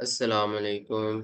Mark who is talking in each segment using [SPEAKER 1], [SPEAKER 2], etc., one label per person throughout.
[SPEAKER 1] अस्सलाम वालेकुम।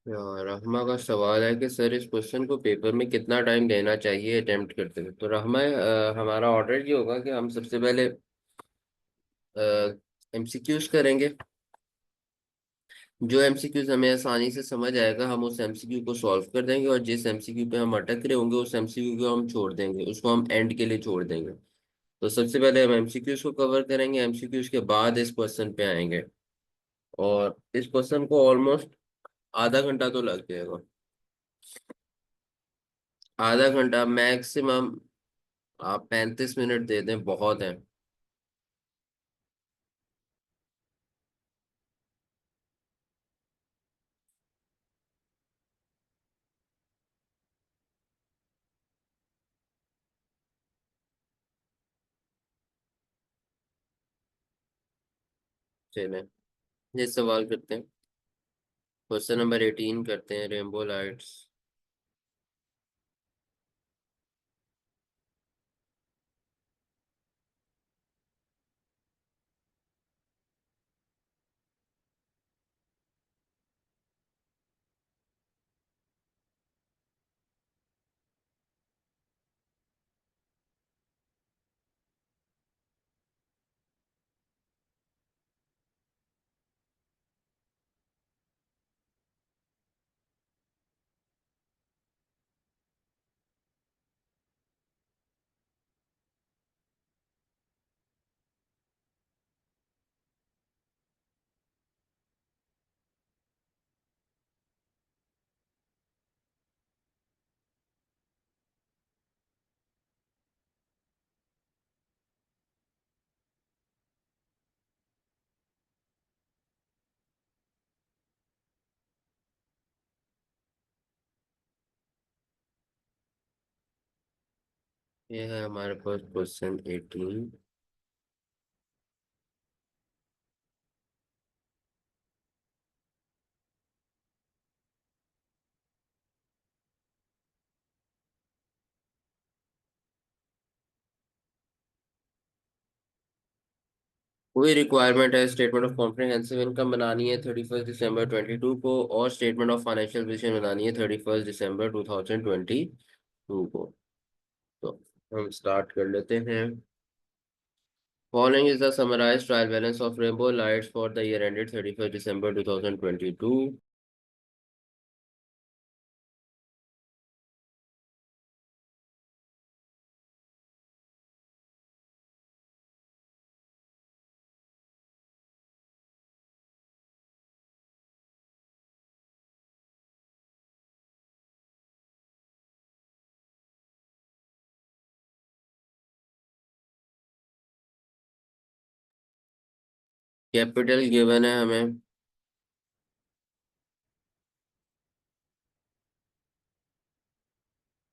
[SPEAKER 1] रहमा का सवाल है कि सर इस क्वेश्चन को पेपर में कितना टाइम देना चाहिए अटेम्प्ट करते हुए। तो रहमा, हमारा ऑर्डर ये होगा कि हम सबसे पहले एमसीक्यूज करेंगे। जो एमसीक्यूज हमें आसानी से समझ आएगा हम उस एमसीक्यू को सॉल्व कर देंगे, और जिस एमसीक्यू पे हम अटक रहे होंगे उस एमसीक्यू को हम छोड़ देंगे, उसको हम एंड के लिए छोड़ देंगे। तो सबसे पहले हम एमसीक्यूज को कवर करेंगे, एमसीक्यूज के बाद इस क्वेश्चन पे आएंगे। और इस क्वेश्चन को ऑलमोस्ट आधा घंटा तो लग जाएगा। आधा घंटा मैक्सिमम। आप 35 मिनट दे दें, बहुत है। चलें, ये सवाल करते हैं। क्वेश्चन नंबर 18 करते हैं, रेनबो लाइट्स। ये है हमारे पास क्वेश्चन 18। कोई रिक्वायरमेंट है, स्टेटमेंट ऑफ कॉम्प्रिहेंसिव इनकम बनानी है 31 दिसंबर 2022 को, और स्टेटमेंट ऑफ फाइनेंशियल पोजीशन बनानी है 31 दिसंबर 2022 को। तो हम स्टार्ट कर लेते हैं। Following is the summarized trial balance of Rainbow Lights for the year ended 31st December 2022. Capital given है हमें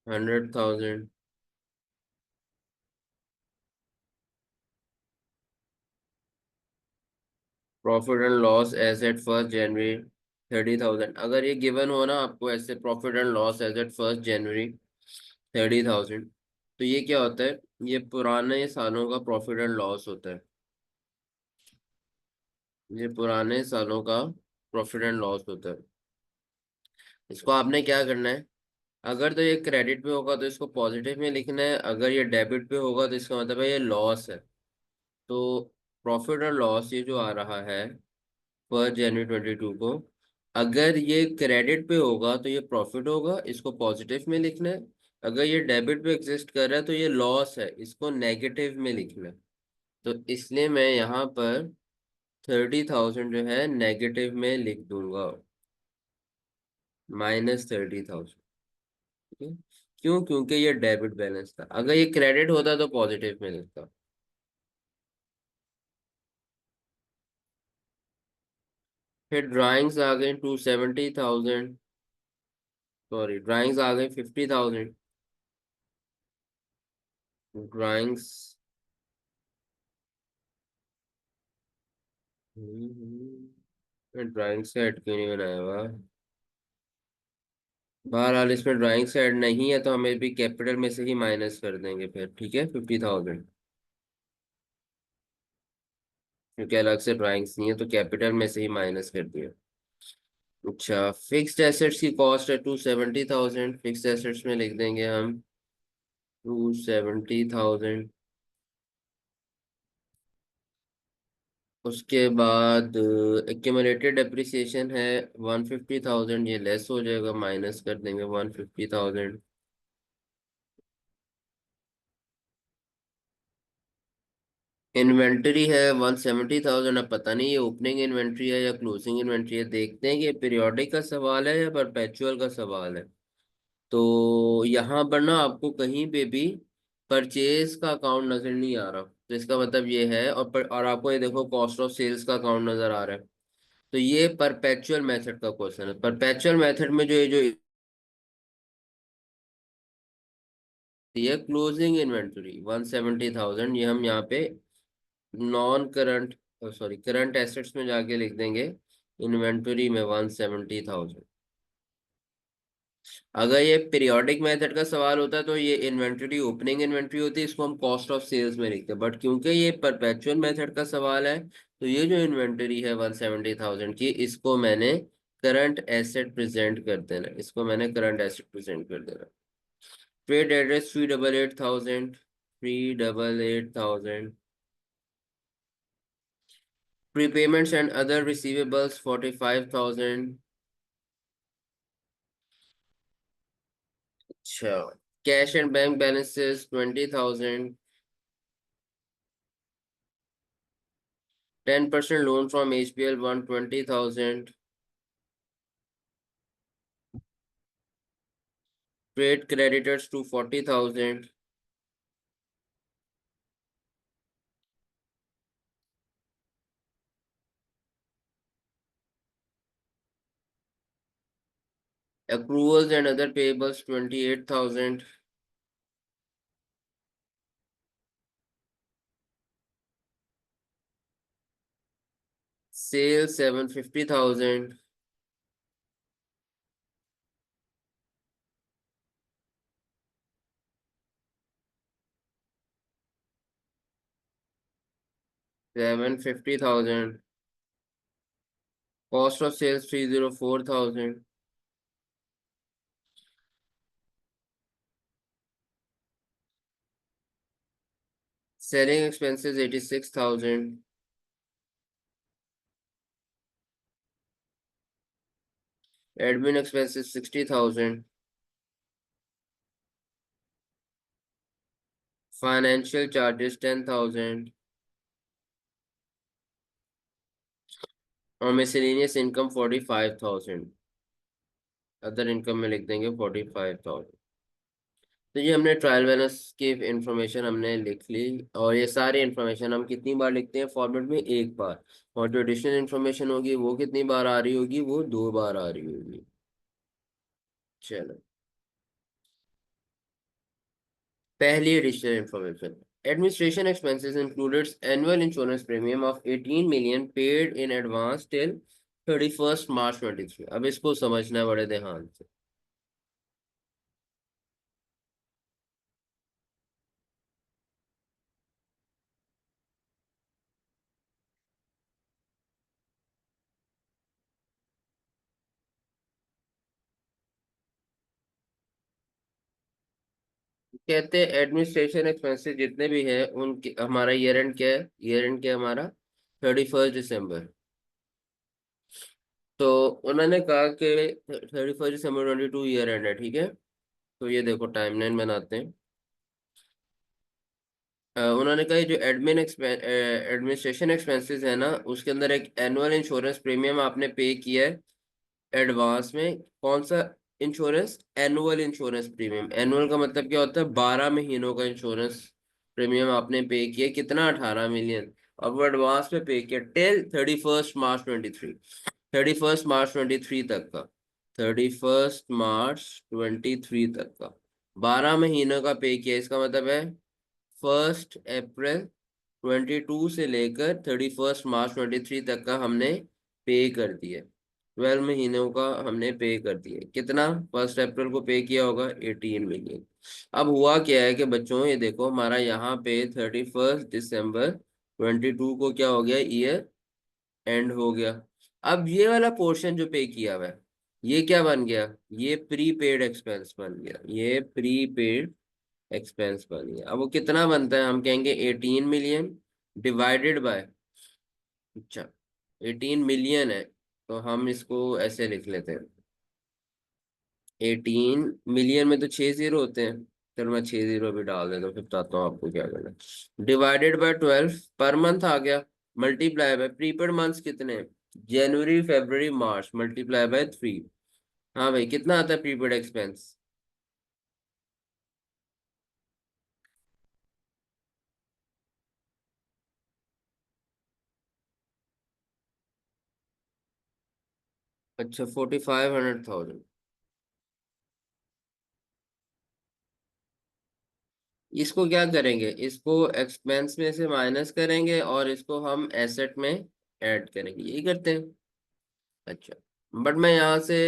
[SPEAKER 1] 100,000। Profit and loss as at 1 January 30,000। अगर ये गिवन हो ना आपको ऐसे, profit and loss as at 1 January 30,000, तो ये क्या होता है? ये पुराने सालों का प्रॉफिट एंड लॉस होता है। ये पुराने सालों का प्रॉफिट एंड लॉस होता है। इसको आपने क्या करना है? अगर तो ये क्रेडिट पे होगा तो इसको पॉजिटिव में लिखना है, अगर ये डेबिट पे होगा तो इसका मतलब है ये लॉस है। तो प्रॉफिट और लॉस ये जो आ रहा है 1 जनवरी 2022 को, अगर ये क्रेडिट पे होगा तो ये प्रॉफिट होगा, इसको पॉजिटिव में लिखना है। अगर ये डेबिट पे एग्जिस्ट कर रहा है तो ये लॉस है, इसको नेगेटिव में लिखना है। तो इसलिए मैं यहाँ पर 30,000 जो है नेगेटिव में लिख दूंगा, -30,000। ठीक है। क्यों? क्योंकि ये डेबिट बैलेंस था, अगर ये क्रेडिट होता तो पॉजिटिव में लिखता। फिर ड्राइंग्स आ गई 270,000, सॉरी ड्राइंग्स आ गई 50,000। ड्राइंग्स ड्राइंग से ऐड क्यों नहीं बनाया हुआ? बहरहाल इसमें ड्राइंग से ऐड नहीं है तो हमें भी कैपिटल में से ही माइनस कर देंगे फिर, ठीक है, 50,000। क्योंकि अलग से ड्राइंग्स नहीं है तो कैपिटल में से ही माइनस कर दिया। अच्छा, फिक्स्ड एसेट्स की कॉस्ट है 270,000, फिक्स्ड एसेट्स में लिख देंगे हम 270,000। उसके बाद एक्यूमुलेटेड डेप्रिसिएशन है 150,000, ये लेस हो जाएगा, माइनस कर देंगे 150,000। इन्वेंटरी है 170,000। अब पता नहीं ये ओपनिंग इन्वेंट्री है या क्लोजिंग इन्वेंट्री है, देखते हैं कि ये पीरियोडिक का सवाल है या परपेचुअल का सवाल है। तो यहाँ पर ना आपको कहीं पे भी परचेज का अकाउंट नजर नहीं आ रहा, तो इसका मतलब ये है, और आपको ये देखो कॉस्ट ऑफ सेल्स का अकाउंट नजर आ रहा है। तो ये परपेचुअल मेथड का क्वेश्चन है। परपेचुअल मेथड में जो ये जो ये क्लोजिंग इन्वेंटरी 170,000, ये हम यहाँ पे non current, sorry current assets में जाके लिख देंगे इन्वेंटरी में 170,000। अगर ये पीरियोडिक मेथड का सवाल होता तो ये इन्वेंटरी ओपनिंग इन्वेंटरी होती, इसको हम कॉस्ट ऑफ सेल्स में लिखते, बट क्योंकि ये परपेचुअल मेथड का सवाल है तो ये जो इन्वेंटरी है 170,000 की, इसको मैंने करंट एसेट प्रेजेंट कर देना, इसको मैंने करंट एसेट प्रेजेंट कर देना। Trade address 388,000, 388,000। Prepayments and other receivables 45,000। अच्छा, cash and bank balances 20,000। 10% loan from HBL 120,000। Trade creditors 240,000। Accruals and other payables 28,000। Sales 750,000। $750,000। Cost of sales 304,000। Selling expenses 86,000। Admin expenses 60,000। Financial charges 10,000। और miscellaneous income 45,000। Other income में लिख देंगे 45,000। तो ये हमने trial balance की information हमने लिख ली। और ये सारी इंफॉर्मेशन हम कितनी बार लिखते हैं फॉर्मेट में? एक बार। और जो एडिशनल इंफॉर्मेशन होगी वो कितनी बार आ रही होगी? वो 2 बार आ रही होगी। चलो, पहली additional information. Administration expenses included annual insurance premium of 18 million paid in advance till 31 मार्च 2023। अब इसको समझना है बड़े ध्यान से। कहते हैं एडमिनिस्ट्रेशन एक्सपेंसेस जितने भी हैं उनके, हमारा ईयर एंड क्या है, ईयर एंड क्या है हमारा, 31 दिसंबर। तो उन्होंने कहा कि 31 दिसंबर 2022 ईयर एंड है, ठीक है। तो ये देखो टाइमलाइन बनाते हैं। उन्होंने कहा ये जो एडमिनिस्ट्रेशन एक्सपेंसेस है ना, उसके अंदर एक एनुअल इंश्योरेंस प्रीमियम आपने पे किया है एडवांस में। कौन सा insurance? Annual insurance premium. Annual का मतलब क्या होता है? 12 महीनों का इंश्योरेंस प्रीमियम आपने पे किया। कितना? 18 मिलियन। और वो एडवांस में पे किया टिल 31 मार्च 2023। 31 मार्च 2023 तक का। 31 मार्च 2023 तक का 12 महीनों का पे किया। इसका मतलब है 1 अप्रैल 2022 से लेकर 31 मार्च 2023 तक का हमने पे कर दिया। 12 महीनों का हमने पे कर दिया। कितना? 1 अप्रैल को पे किया होगा 18 मिलियन। अब हुआ क्या है कि बच्चों ये देखो, हमारा यहाँ पे 31 दिसंबर 2022 को क्या हो गया, ईयर एंड हो गया। अब ये वाला पोर्शन जो पे किया हुआ है, ये क्या बन गया? ये प्रीपेड एक्सपेंस बन गया। ये प्रीपेड एक्सपेंस बन गया। अब वो कितना बनता है? हम कहेंगे 18 मिलियन डिवाइडेड बाय, अच्छा 18 मिलियन है, तो हम इसको ऐसे लिख लेते हैं। 18 मिलियन में तो 6 जीरो होते हैं। चलो मैं 6 जीरो भी डाल देता हूँ, फिर बताता हूँ आपको क्या करना है। डिवाइडेड बाय 12 पर मंथ आ गया। मल्टीप्लाई बाय प्रीपेड मंथ्स कितने हैं? जनवरी, फरवरी, मार्च, मल्टीप्लाई बाय 3। हाँ भाई, कितना आता है प्रीपेड एक्सपेंस? अच्छा, 4500,000। इसको क्या करेंगे? इसको एक्सपेंस में से माइनस करेंगे और इसको हम एसेट में ऐड करेंगे, यही करते हैं। अच्छा, बट मैं यहाँ से,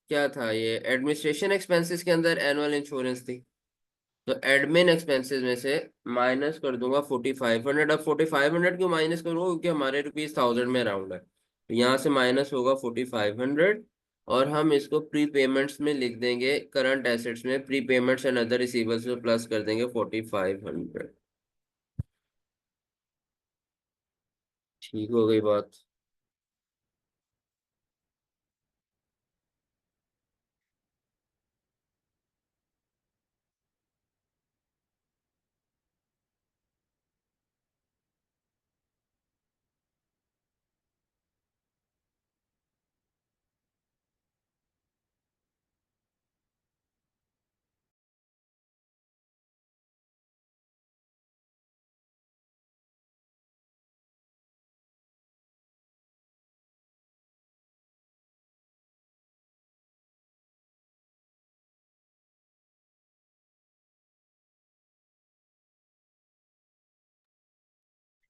[SPEAKER 1] क्या था ये एडमिनिस्ट्रेशन एक्सपेंसेस के अंदर एनुअल इंश्योरेंस थी, तो एडमिन एक्सपेंसेस में से माइनस कर दूंगा 4500। अब 4500 क्यों माइनस करूंगा? क्योंकि हमारे रुपीज 1000 में राउंड है, तो यहाँ से माइनस होगा 4500। और हम इसको प्री पेमेंट्स में लिख देंगे, करंट एसेट्स में pre payments and other receivables में प्लस कर देंगे 4500। ठीक हो गई बात।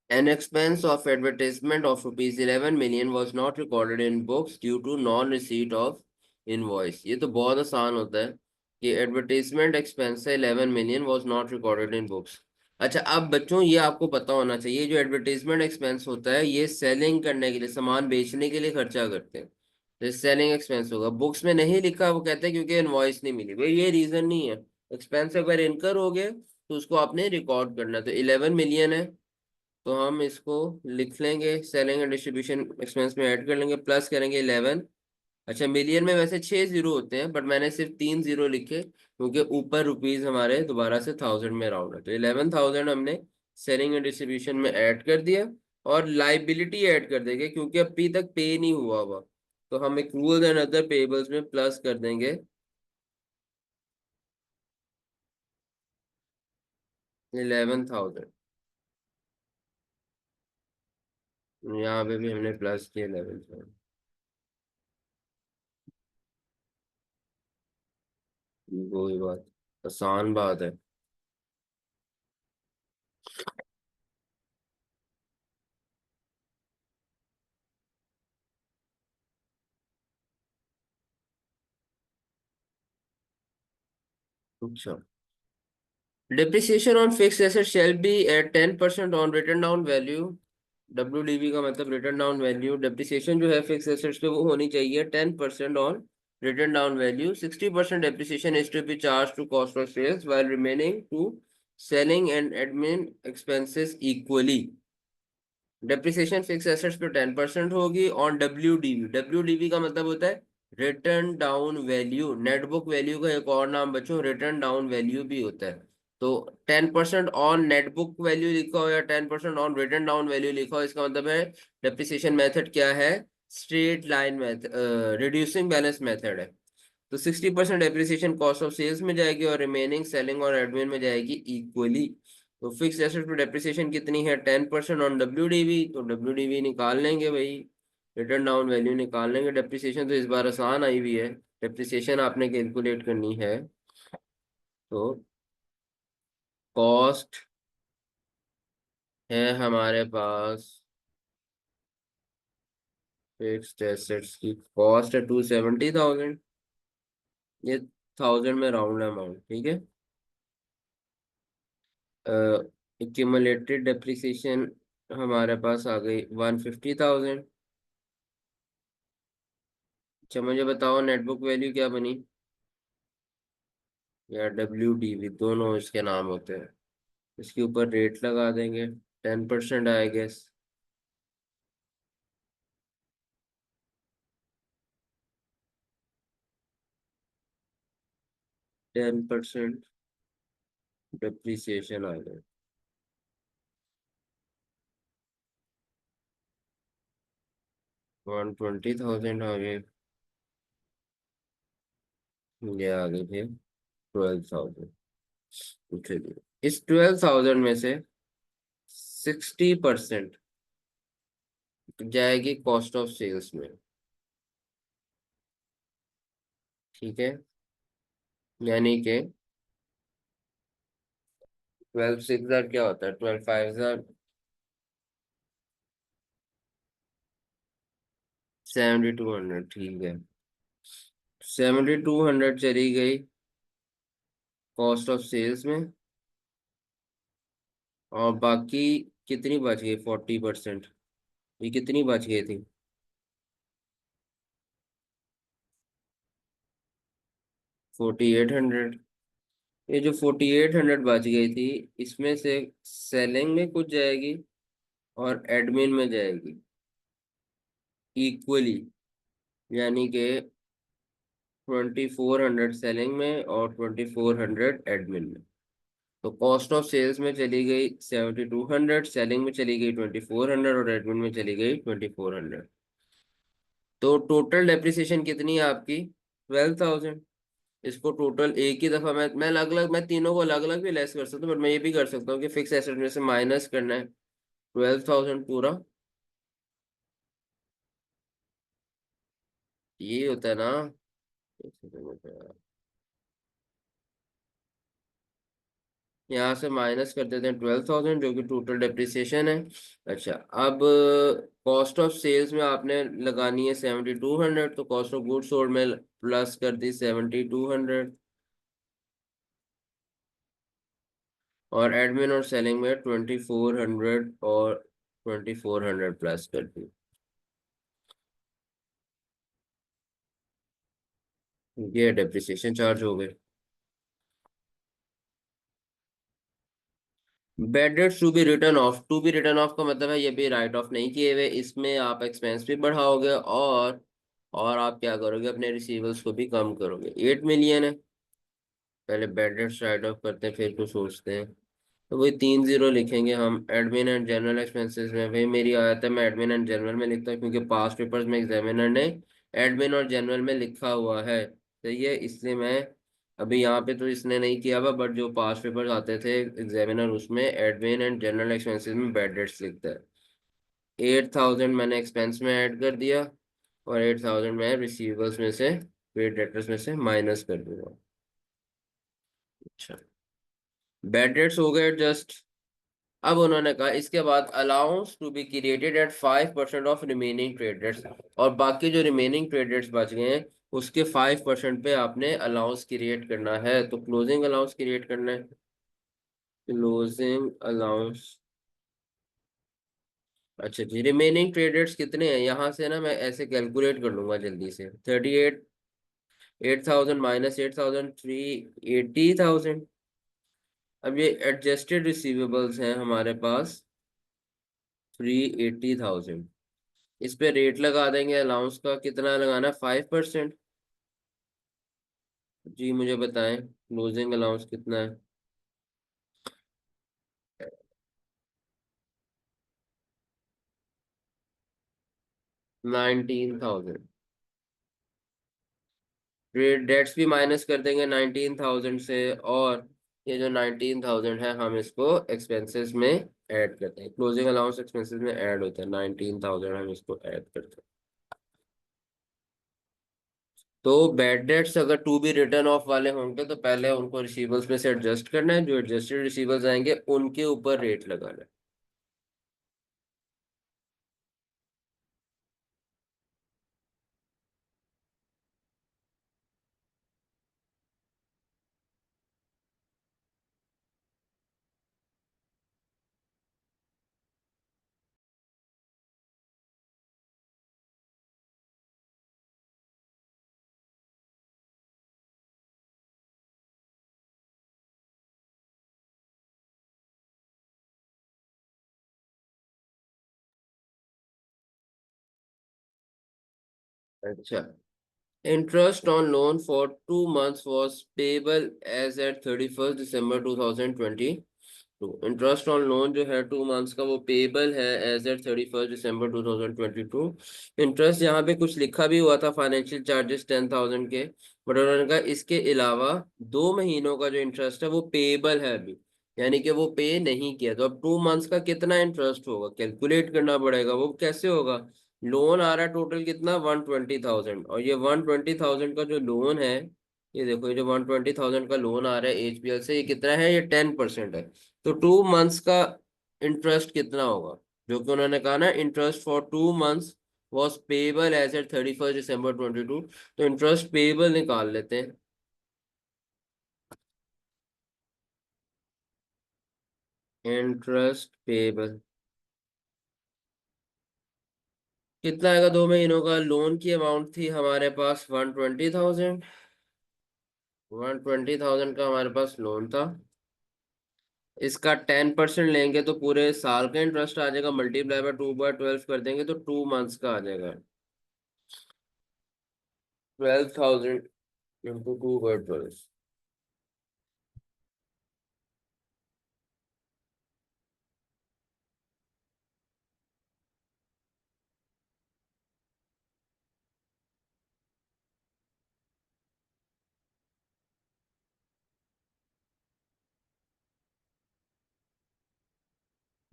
[SPEAKER 1] An expense of advertisement of rupees 11 million was not recorded in books due to non-receipt of invoice। ये तो बहुत आसान होता है कि एडवर्टाइजमेंट एक्सपेंस है 11 million, was not recorded in books. अच्छा, अब बच्चों ये आपको पता होना चाहिए, जो एडवर्टाइजमेंट एक्सपेंस होता है ये सेलिंग करने के लिए, सामान बेचने के लिए खर्चा करते हैं, तो सेलिंग एक्सपेंस होगा। बुक्स में नहीं लिखा, वो कहते हैं क्योंकि इनवॉइस नहीं मिली। भाई ये रीजन नहीं है। एक्सपेंस अगर इनकर हो गए तो उसको आपने रिकॉर्ड करना है। तो 11 मिलियन है, तो हम इसको लिख लेंगे, सेलिंग एंड डिस्ट्रीब्यूशन एक्सपेंस में ऐड कर लेंगे, प्लस करेंगे 11। अच्छा, मिलियन में वैसे 6 जीरो होते हैं, बट मैंने सिर्फ 3 जीरो लिखे क्योंकि ऊपर रुपीज हमारे दोबारा से 1000 में राउंड है। तो 11,000 हमने सेलिंग एंड डिस्ट्रीब्यूशन में ऐड कर दिया। और लाइबिलिटी ऐड कर देंगे क्योंकि अभी तक पे नहीं हुआ हुआ, तो हम एक्रूअल एंड अदर पेबल्स में प्लस कर देंगे 11,000। यहाँ पे भी हमने प्लस किया 11,000। वही बात, आसान बात है। अच्छा, depreciation on fixed assets shall be at 10% on written down value। WDV का मतलब रिटर्न डाउन वैल्यू। डेप्रिसिएशन जो है फिक्स एसेट्स पे वो होनी चाहिए 10% on written down value. 60% depreciation is to be charged to cost of sales while remaining to selling and admin expenses equally. Depreciation fix assets पे 10% होगी ऑन WDV। WDV का मतलब होता है return down value. Net book value का एक और नाम बच्चों रिटर्न डाउन वैल्यू भी होता है। तो 10% ऑन नेटबुक वैल्यू लिखा हो या 10% ऑन रिटर्न डाउन वैल्यू लिखा हो, इसका मतलब है डेप्रिसिएशन मेथड क्या है, straight line method, reducing balance method है। तो 60% डेप्रिसिएशन कॉस्ट ऑफ सेल्स में जाएगी और रिमेनिंग सेलिंग और एडमिन में जाएगी इक्वली। तो फिक्स एसेट पे डेप्रिसिएशन कितनी है, 10% ऑन WDV। तो WDV निकाल लेंगे भाई, रिटर्न डाउन वैल्यू निकाल लेंगे। डेप्रिसिएशन तो इस बार आसान आई हुई है, डेप्रिसिएशन आपने कैलकुलेट करनी है। तो कॉस्ट है हमारे पास, फिक्स्ड एसेट्स की कॉस्ट है 270,000। ये 1000 में राउंड अमाउंट, ठीक है। एक्यूमुलेटेड डेप्रिसिएशन हमारे पास आ गई 150,000। अच्छा मुझे बताओ नेटबुक वैल्यू क्या बनी, या WDV, दोनों इसके नाम होते हैं। इसके ऊपर रेट लगा देंगे, 10% आई गेस। 10% डेप्रिसिएशन आ गए, 120,000 आ गए। ये आ गई फिर 12,000। चलिए इस 12,000 में से 60% जाएगी कॉस्ट ऑफ सेल्स में, ठीक है। यानी कि 12 6 क्या होता है, 12 5 7200, ठीक है। 7200 चली गई कॉस्ट ऑफ सेल्स में, और बाकी कितनी बच गई, 40%। ये कितनी बच गई थी, 4800। ये जो 4800 बच गई थी, इसमें से सेलिंग में कुछ जाएगी और एडमिन में जाएगी इक्वली। यानी कि 2400 सेलिंग में और 2400 एडमिन में। तो कॉस्ट ऑफ सेल्स में चली गई 7200, सेलिंग में चली गई 2400 और एडमिन में चली गई 2400। तो टोटल डेप्रिसिएशन कितनी है आपकी, 12,000। इसको टोटल एक ही दफा मैं अलग अलग, मैं तीनों को अलग अलग भी लेस कर सकता हूँ, बट मैं ये भी कर सकता हूँ कि फिक्स एसेट में से माइनस करना है 12,000 पूरा। ये होता है ना, एक सेकंड में यहाँ से माइनस कर देते हैं 12,000 जो कि टोटल डेप्रिसिएशन है। अच्छा अब कॉस्ट ऑफ सेल्स में आपने लगानी है 7200, तो कॉस्ट ऑफ गुड्स सोल्ड में प्लस कर दी 7200, और एडमिन और सेलिंग में 2400 और 2400 प्लस कर दी। ये डेप्रिसिएशन चार्ज हो गए। Bad debts to be written off, to be written off का मतलब है ये भी राइट ऑफ नहीं किए हुए, इसमें आप एक्सपेंस भी बढ़ाओगे और आप क्या करोगे, अपने रिसीवर्स को भी कम करोगे। 8 मिलियन है, पहले बैड डेट्स राइट ऑफ करते हैं फिर कुछ सोचते हैं। तो वही 3 0 लिखेंगे हम एडमिन एंड जनरल एक्सपेंसेस में। भाई मेरी आदत है मैं एडमिन एंड जनरल में लिखता हूँ, क्योंकि पास्ट पेपर्स में एग्जामिनर ने एडमिन और जनरल में लिखा हुआ है, सही है, इसलिए मैं अभी यहाँ पे तो इसने नहीं किया हुआ, बट जो पास्ट पेपर्स आते थे एग्जामिनर उसमें एडमिन एंड जनरल एक्सपेंसेस में बैड डेट्स लिखता है। 8,000 मैंने एक्सपेंस में ऐड कर दिया, और 8,000 मैं रिसीवर्स में से, पेड डेटर्स में से माइनस कर दूंगा। अच्छा बैड डेट्स हो गए एडजस्ट। अब उन्होंने कहा इसके बाद allowance to be created at 5% of remaining traders, और बाकी जो रिमेनिंग ट्रेडर्स बच गए हैं उसके 5% पे आपने अलाउंस क्रिएट करना है। तो क्लोजिंग अलाउंस क्रिएट करना है, क्लोजिंग अलाउंस। अच्छा जी रिमेनिंग ट्रेडर्स कितने हैं, यहाँ से ना मैं ऐसे कैलकुलेट कर लूंगा जल्दी से। 38 8,000 माइनस 8,000, 380,000। अब ये एडजस्टेड रिसीवेबल्स हैं हमारे पास 380,000। इस पे रेट लगा देंगे अलाउंस का, कितना लगाना, 5%। जी मुझे बताएं क्लोजिंग अलाउंस कितना है। 19,000। ट्रेड डेट्स भी माइनस कर देंगे 19,000 से, और ये जो 19,000 है हम इसको एक्सपेंसेस में ऐड करते हैं। क्लोजिंग अलाउंस एक्सपेंसेस में ऐड होता है, 19,000 हम इसको ऐड करते हैं। तो बैड डेट्स अगर टू बी रिटर्न ऑफ वाले होंगे तो पहले उनको रिसीवेबल्स में से एडजस्ट करना है, जो एडजस्टेड रिसीवेबल्स आएंगे उनके ऊपर रेट लगाना है। अच्छा, interest on loan for 2 months was payable as at 31st December 2022। Interest on loan जो है 2 मंथ्स का वो पेबल है as at 31st December 2022। Interest यहाँ पे कुछ लिखा भी हुआ था, फाइनेंशियल चार्जेस 10,000 के, बट उन्होंने कहा इसके अलावा 2 महीनों का जो इंटरेस्ट है वो पेबल है अभी, यानी कि वो पे नहीं किया। तो अब 2 मंथ्स का कितना इंटरेस्ट होगा कैलकुलेट करना पड़ेगा। वो कैसे होगा, लोन आ रहा है टोटल कितना, 120,000, और ये 120,000 का जो लोन है, ये देखो ये जो 120,000 का लोन आ रहा है एचपीएल से, ये कितना है, ये 10% है। तो 2 मंथ्स का इंटरेस्ट कितना होगा, जो कि उन्होंने कहा ना, interest for 2 months was payable as at 31st December 2022। तो इंटरेस्ट पेबल निकाल लेते हैं। इंटरेस्ट पेबल कितना आएगा, 2 महीनों का लोन की अमाउंट थी हमारे पास 120,000। 120,000 का हमारे पास लोन था, इसका 10% लेंगे तो पूरे साल का इंटरेस्ट आ जाएगा, मल्टीप्लाई बाय 2/12 कर देंगे तो 2 मंथ्स का आ जाएगा। 12,000 इंटू 2/12।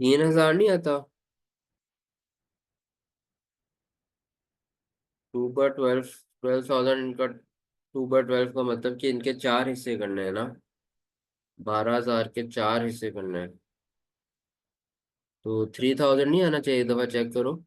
[SPEAKER 1] 3,000 नहीं आता। 2/12, 12,000 इनका 2/12 का मतलब कि इनके 4 हिस्से करने हैं ना, 12,000 के 4 हिस्से करने हैं। तो 3,000 नहीं आना चाहिए, एक दफा चेक करो।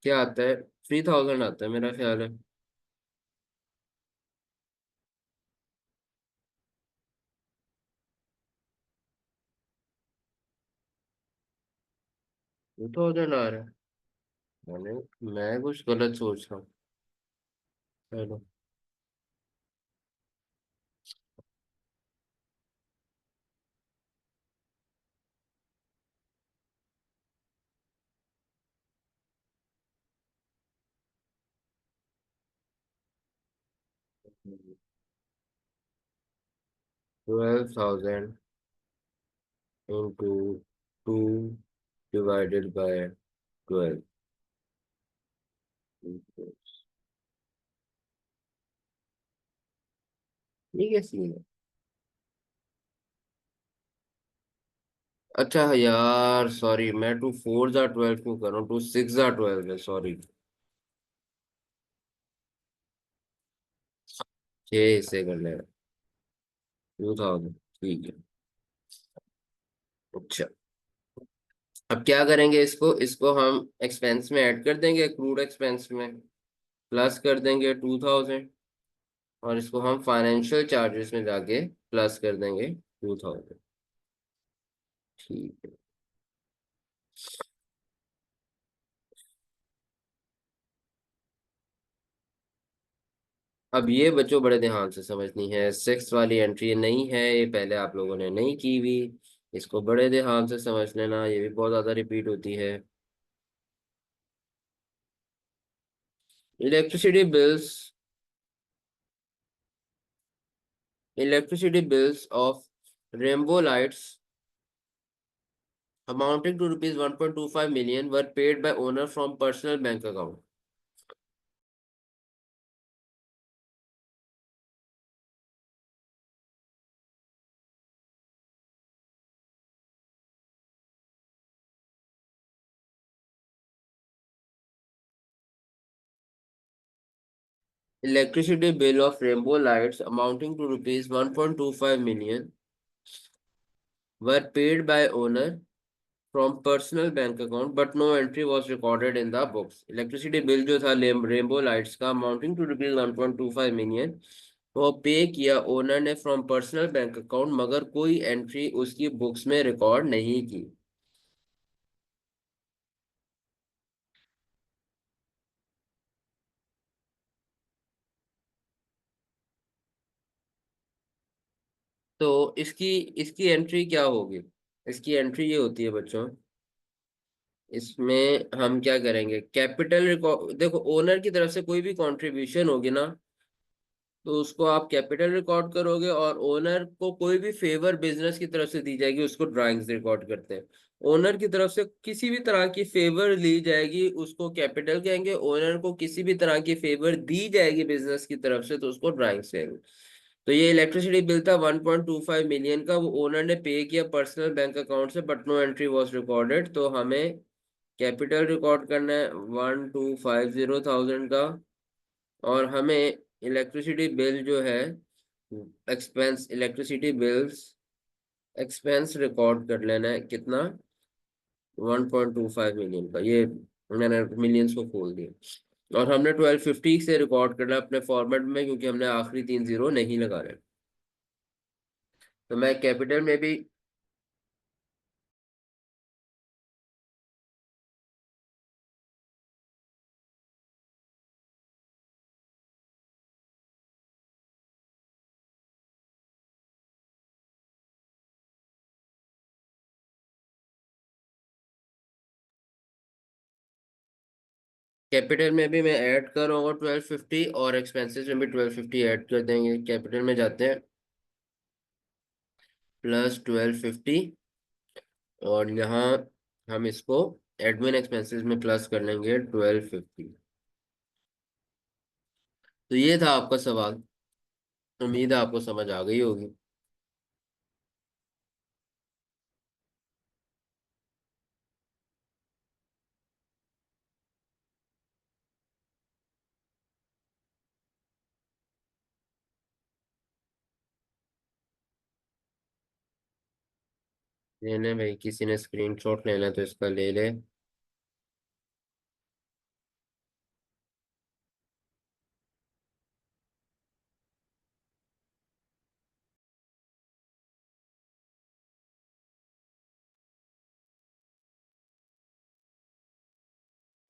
[SPEAKER 1] क्या आता है, 3,000 आता है मेरा ख्याल है। 2,000 आ रहा है। मैंने मैं कुछ गलत सोच रहा हूँ। चलो। 12,000 इंटू 2 डिवाइडेड बाय 12। ये कैसी है। अच्छा यार सॉरी, मैं 2 4 जा 12 क्यों कर रहा हूँ, 2 6 जा 12 है, सॉरी। 6 हिस्से करने हैं। 2,000, ठीक है। अच्छा, अब क्या करेंगे, इसको इसको हम एक्सपेंस में ऐड कर देंगे, क्रूड एक्सपेंस में प्लस कर देंगे 2000, और इसको हम फाइनेंशियल चार्जेस में जाके प्लस कर देंगे 2000। ठीक है। अब ये बच्चों बड़े ध्यान से समझनी है, सिक्स वाली एंट्री नहीं है, ये पहले आप लोगों ने नहीं की हुई। इसको बड़े ध्यान से समझ लेना, ये भी बहुत ज्यादा रिपीट होती है। Electricity bills, electricity bills of rainbow lights amounting to rupees 1.25 million were paid by owner from personal bank account. Electricity bill of rainbow lights amounting to rupees 1.25 million were paid by owner from personal bank account, but no entry was recorded in the books. Electricity bill जो था rainbow lights का amounting to rupees 1.25 million, वो पे किया owner ने from personal bank account, मगर कोई entry उसकी बुक्स में रिकॉर्ड नहीं की। तो इसकी इसकी एंट्री क्या होगी? इसकी एंट्री ये होती है बच्चों, इसमें हम क्या करेंगे, कैपिटल रिकॉर्ड, देखो ओनर की तरफ से कोई भी कंट्रीब्यूशन होगी ना, तो उसको आप कैपिटल रिकॉर्ड करोगे, और ओनर को कोई भी फेवर बिजनेस की तरफ से दी जाएगी उसको ड्राइंग्स रिकॉर्ड करते हैं। ओनर की तरफ से किसी भी तरह की फेवर ली जाएगी उसको कैपिटल कहेंगे, ओनर को किसी भी तरह की फेवर दी जाएगी बिजनेस की तरफ से तो उसको ड्राइंग्स कहेंगे। तो ये इलेक्ट्रिसिटी बिल था 1.25 मिलियन का, वो ओनर ने पे किया पर्सनल बैंक अकाउंट से, but no entry was recorded, तो हमें कैपिटल रिकॉर्ड करना है 1,250,000 का, और हमें इलेक्ट्रिसिटी बिल जो है expense, electricity bills expense record कर लेना है कितना, 1.25 मिलियन का। ये मैंने मिलियंस को खोल दिया, और हमने 1250 से रिकॉर्ड करना है अपने फॉर्मेट में, क्योंकि हमने आखिरी 3 जीरो नहीं लगा रहे। तो मैं कैपिटल में भी, कैपिटल में भी मैं ऐड कर रहा हूँ 1250, और एक्सपेंसेस में भी 1250 ऐड कर देंगे। कैपिटल में जाते हैं प्लस 1250, और यहाँ हम इसको एडमिन एक्सपेंसेस में प्लस कर लेंगे 1250। तो ये था आपका सवाल, उम्मीद है आपको समझ आ गई होगी। लेने भाई, किसी ने स्क्रीनशॉट लेना है तो इसका ले ले।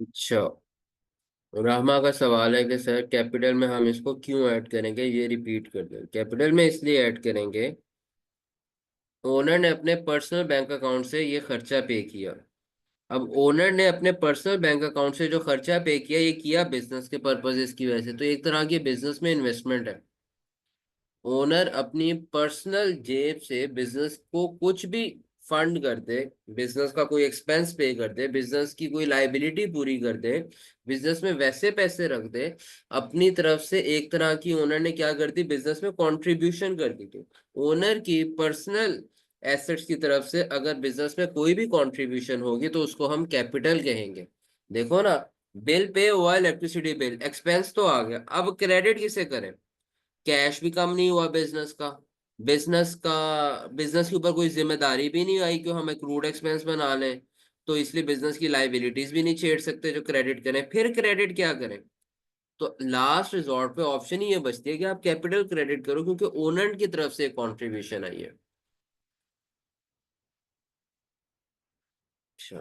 [SPEAKER 1] अच्छा, रहमा का सवाल है कि सर कैपिटल में हम इसको क्यों ऐड करेंगे, ये रिपीट कर दें। कैपिटल में इसलिए ऐड करेंगे, ओनर ने अपने पर्सनल बैंक अकाउंट से ये खर्चा पे किया। अब ओनर ने अपने पर्सनल बैंक अकाउंट से जो खर्चा पे किया, ये किया बिजनेस के पर्पजेस की वजह से, तो एक तरह की बिजनेस में इन्वेस्टमेंट है। ओनर अपनी पर्सनल जेब से बिजनेस को कुछ भी फंड कर दे, बिजनेस का कोई एक्सपेंस पे कर दे, बिजनेस की कोई लाइबिलिटी पूरी कर दे, बिजनेस में वैसे पैसे रख दे अपनी तरफ से, एक तरह की ओनर ने क्या कर दी, बिजनेस में कंट्रीब्यूशन कर दी। तो ओनर की पर्सनल एसेट्स की तरफ से अगर बिजनेस में कोई भी कंट्रीब्यूशन होगी तो उसको हम कैपिटल कहेंगे। देखो ना, बिल पे हुआ, इलेक्ट्रिसिटी बिल एक्सपेंस तो आ गया, अब क्रेडिट किसे करें? कैश भी कम नहीं हुआ बिजनेस का, बिजनेस के ऊपर कोई जिम्मेदारी भी नहीं आई कि हम एक्रूड एक्सपेंस बना लें, तो इसलिए बिजनेस की लाइबिलिटीज भी नहीं छेड़ सकते जो क्रेडिट करें। फिर क्रेडिट क्या करें? तो लास्ट रिजॉर्ट पे ऑप्शन ही ये बचती है कि आप कैपिटल क्रेडिट करो, क्योंकि ओनर की तरफ से कंट्रीब्यूशन आई है। अच्छा,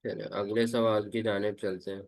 [SPEAKER 1] चलिए अगले सवाल की जानिब चलते हैं।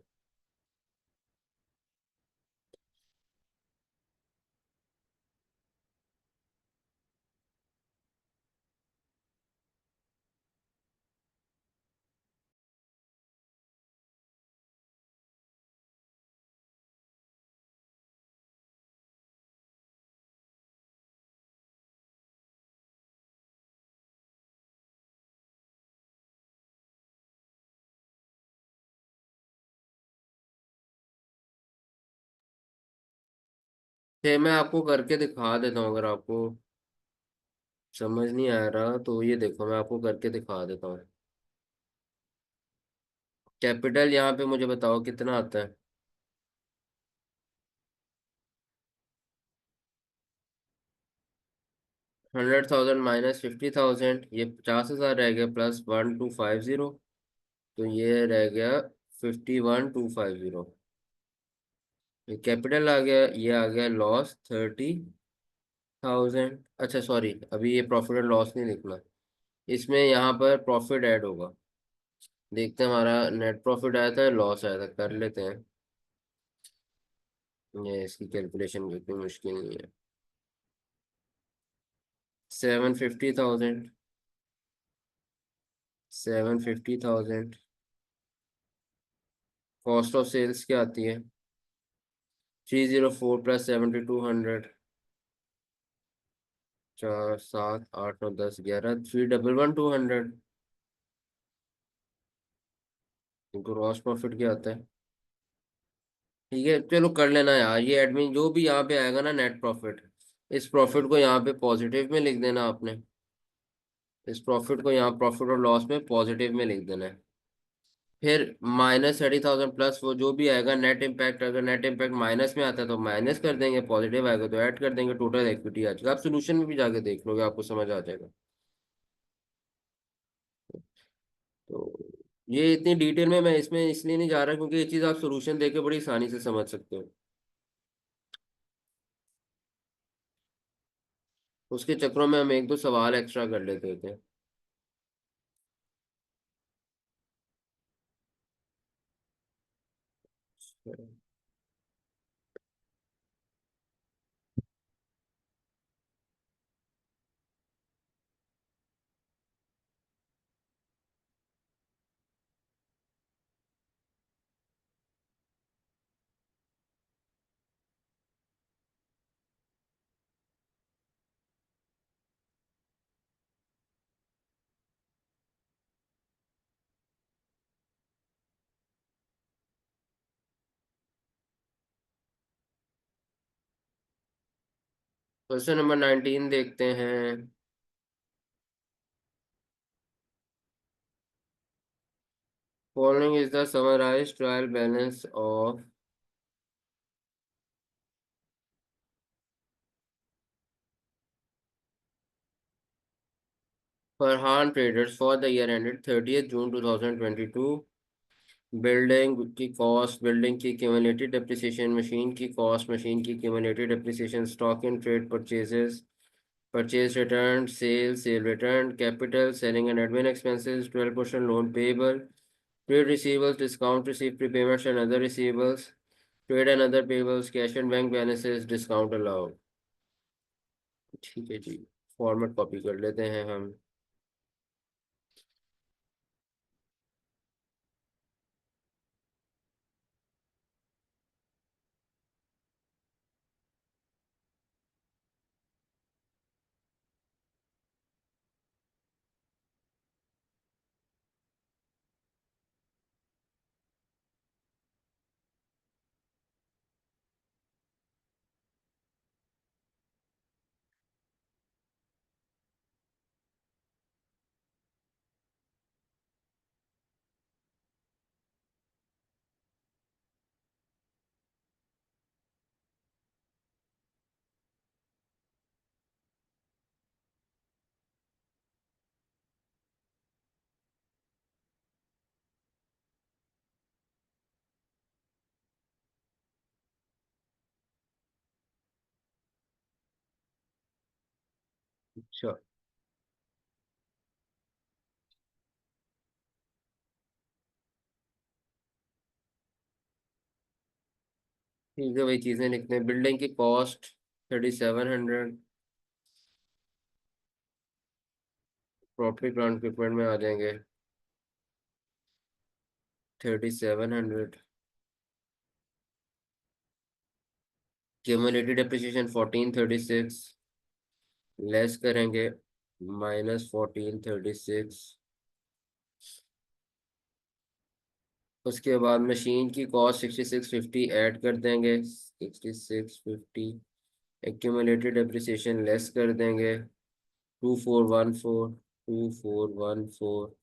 [SPEAKER 1] मैं आपको करके दिखा देता हूँ, अगर आपको समझ नहीं आ रहा तो ये देखो, मैं आपको करके दिखा देता हूँ। कैपिटल यहाँ पे मुझे बताओ कितना आता है। 100,000 माइनस 50,000, ये 50,000 रह गया, प्लस 1250, तो ये रह गया 51,250। ये कैपिटल आ गया, ये आ गया लॉस 30,000। अच्छा सॉरी, अभी ये प्रॉफिट एंड लॉस नहीं लिखना, इसमें यहाँ पर प्रॉफिट ऐड होगा। देखते हैं हमारा नेट प्रॉफिट आया था, लॉस आया था, कर लेते हैं। ये इसकी कैलकुलेशन इतनी मुश्किल नहीं है। 750,000, 750,000। कॉस्ट ऑफ सेल्स क्या आती है? 304 प्लस 7,200। 4 7 8 9 10 11, 3,11,200। ग्रॉस प्रॉफिट क्या आता है? ठीक है चलो कर लेना यार, ये एडमिन जो भी यहाँ पे आएगा ना नेट प्रॉफिट, इस प्रॉफिट को यहाँ पे पॉजिटिव में लिख देना आपने। इस प्रॉफिट को यहाँ प्रॉफिट और लॉस में पॉजिटिव में लिख देना है। फिर -30,000 प्लस वो जो भी आएगा नेट इम्पैक्ट, अगर नेट इम्पैक्ट माइनस में आता है तो माइनस कर देंगे, पॉजिटिव आएगा तो ऐड कर देंगे, टोटल इक्विटी आ जाएगा। आप सोल्यूशन में भी जाके देख लोगे, आपको समझ आ जाएगा। तो ये इतनी डिटेल में मैं इसमें इसलिए नहीं जा रहा क्योंकि ये चीज़ आप सोल्यूशन देके बड़ी आसानी से समझ सकते हो। उसके चक्रों में हम एक दो सवाल एक्स्ट्रा कर लेते थे। क्वेश्चन नंबर 19 देखते हैं। Following is the summarised trial balance of Farhan traders for the year ended 30th June 2022। Building की कॉस्ट, बिल्डिंग की क्यूमुलेटेड डेप्रिसिएशन, मशीन की कॉस्ट, मशीन की cumulated depreciation, stock in trade purchases, purchase return, sale, sale return, capital, selling and admin expenses, 12% loan payable, trade receivables, discount receive prepayments and other receivables, trade and other payables, cash and bank balances, discount allowed. ठीक है जी, format copy कर लेते हैं हम। अच्छा ठीक है भाई, चीजें लिखते हैं। बिल्डिंग की कॉस्ट 3700। प्रॉपर्टी प्लांट इक्विपमेंट में आ जाएंगे 3700। क्यूमुलेटेड डेप्रिसिएशन 1436, लेस करेंगे -1436। उसके बाद मशीन की कॉस्ट 6650 ऐड कर देंगे 6650। एक्यूमुलेटेड डेप्रिसिएशन लेस कर देंगे 2414।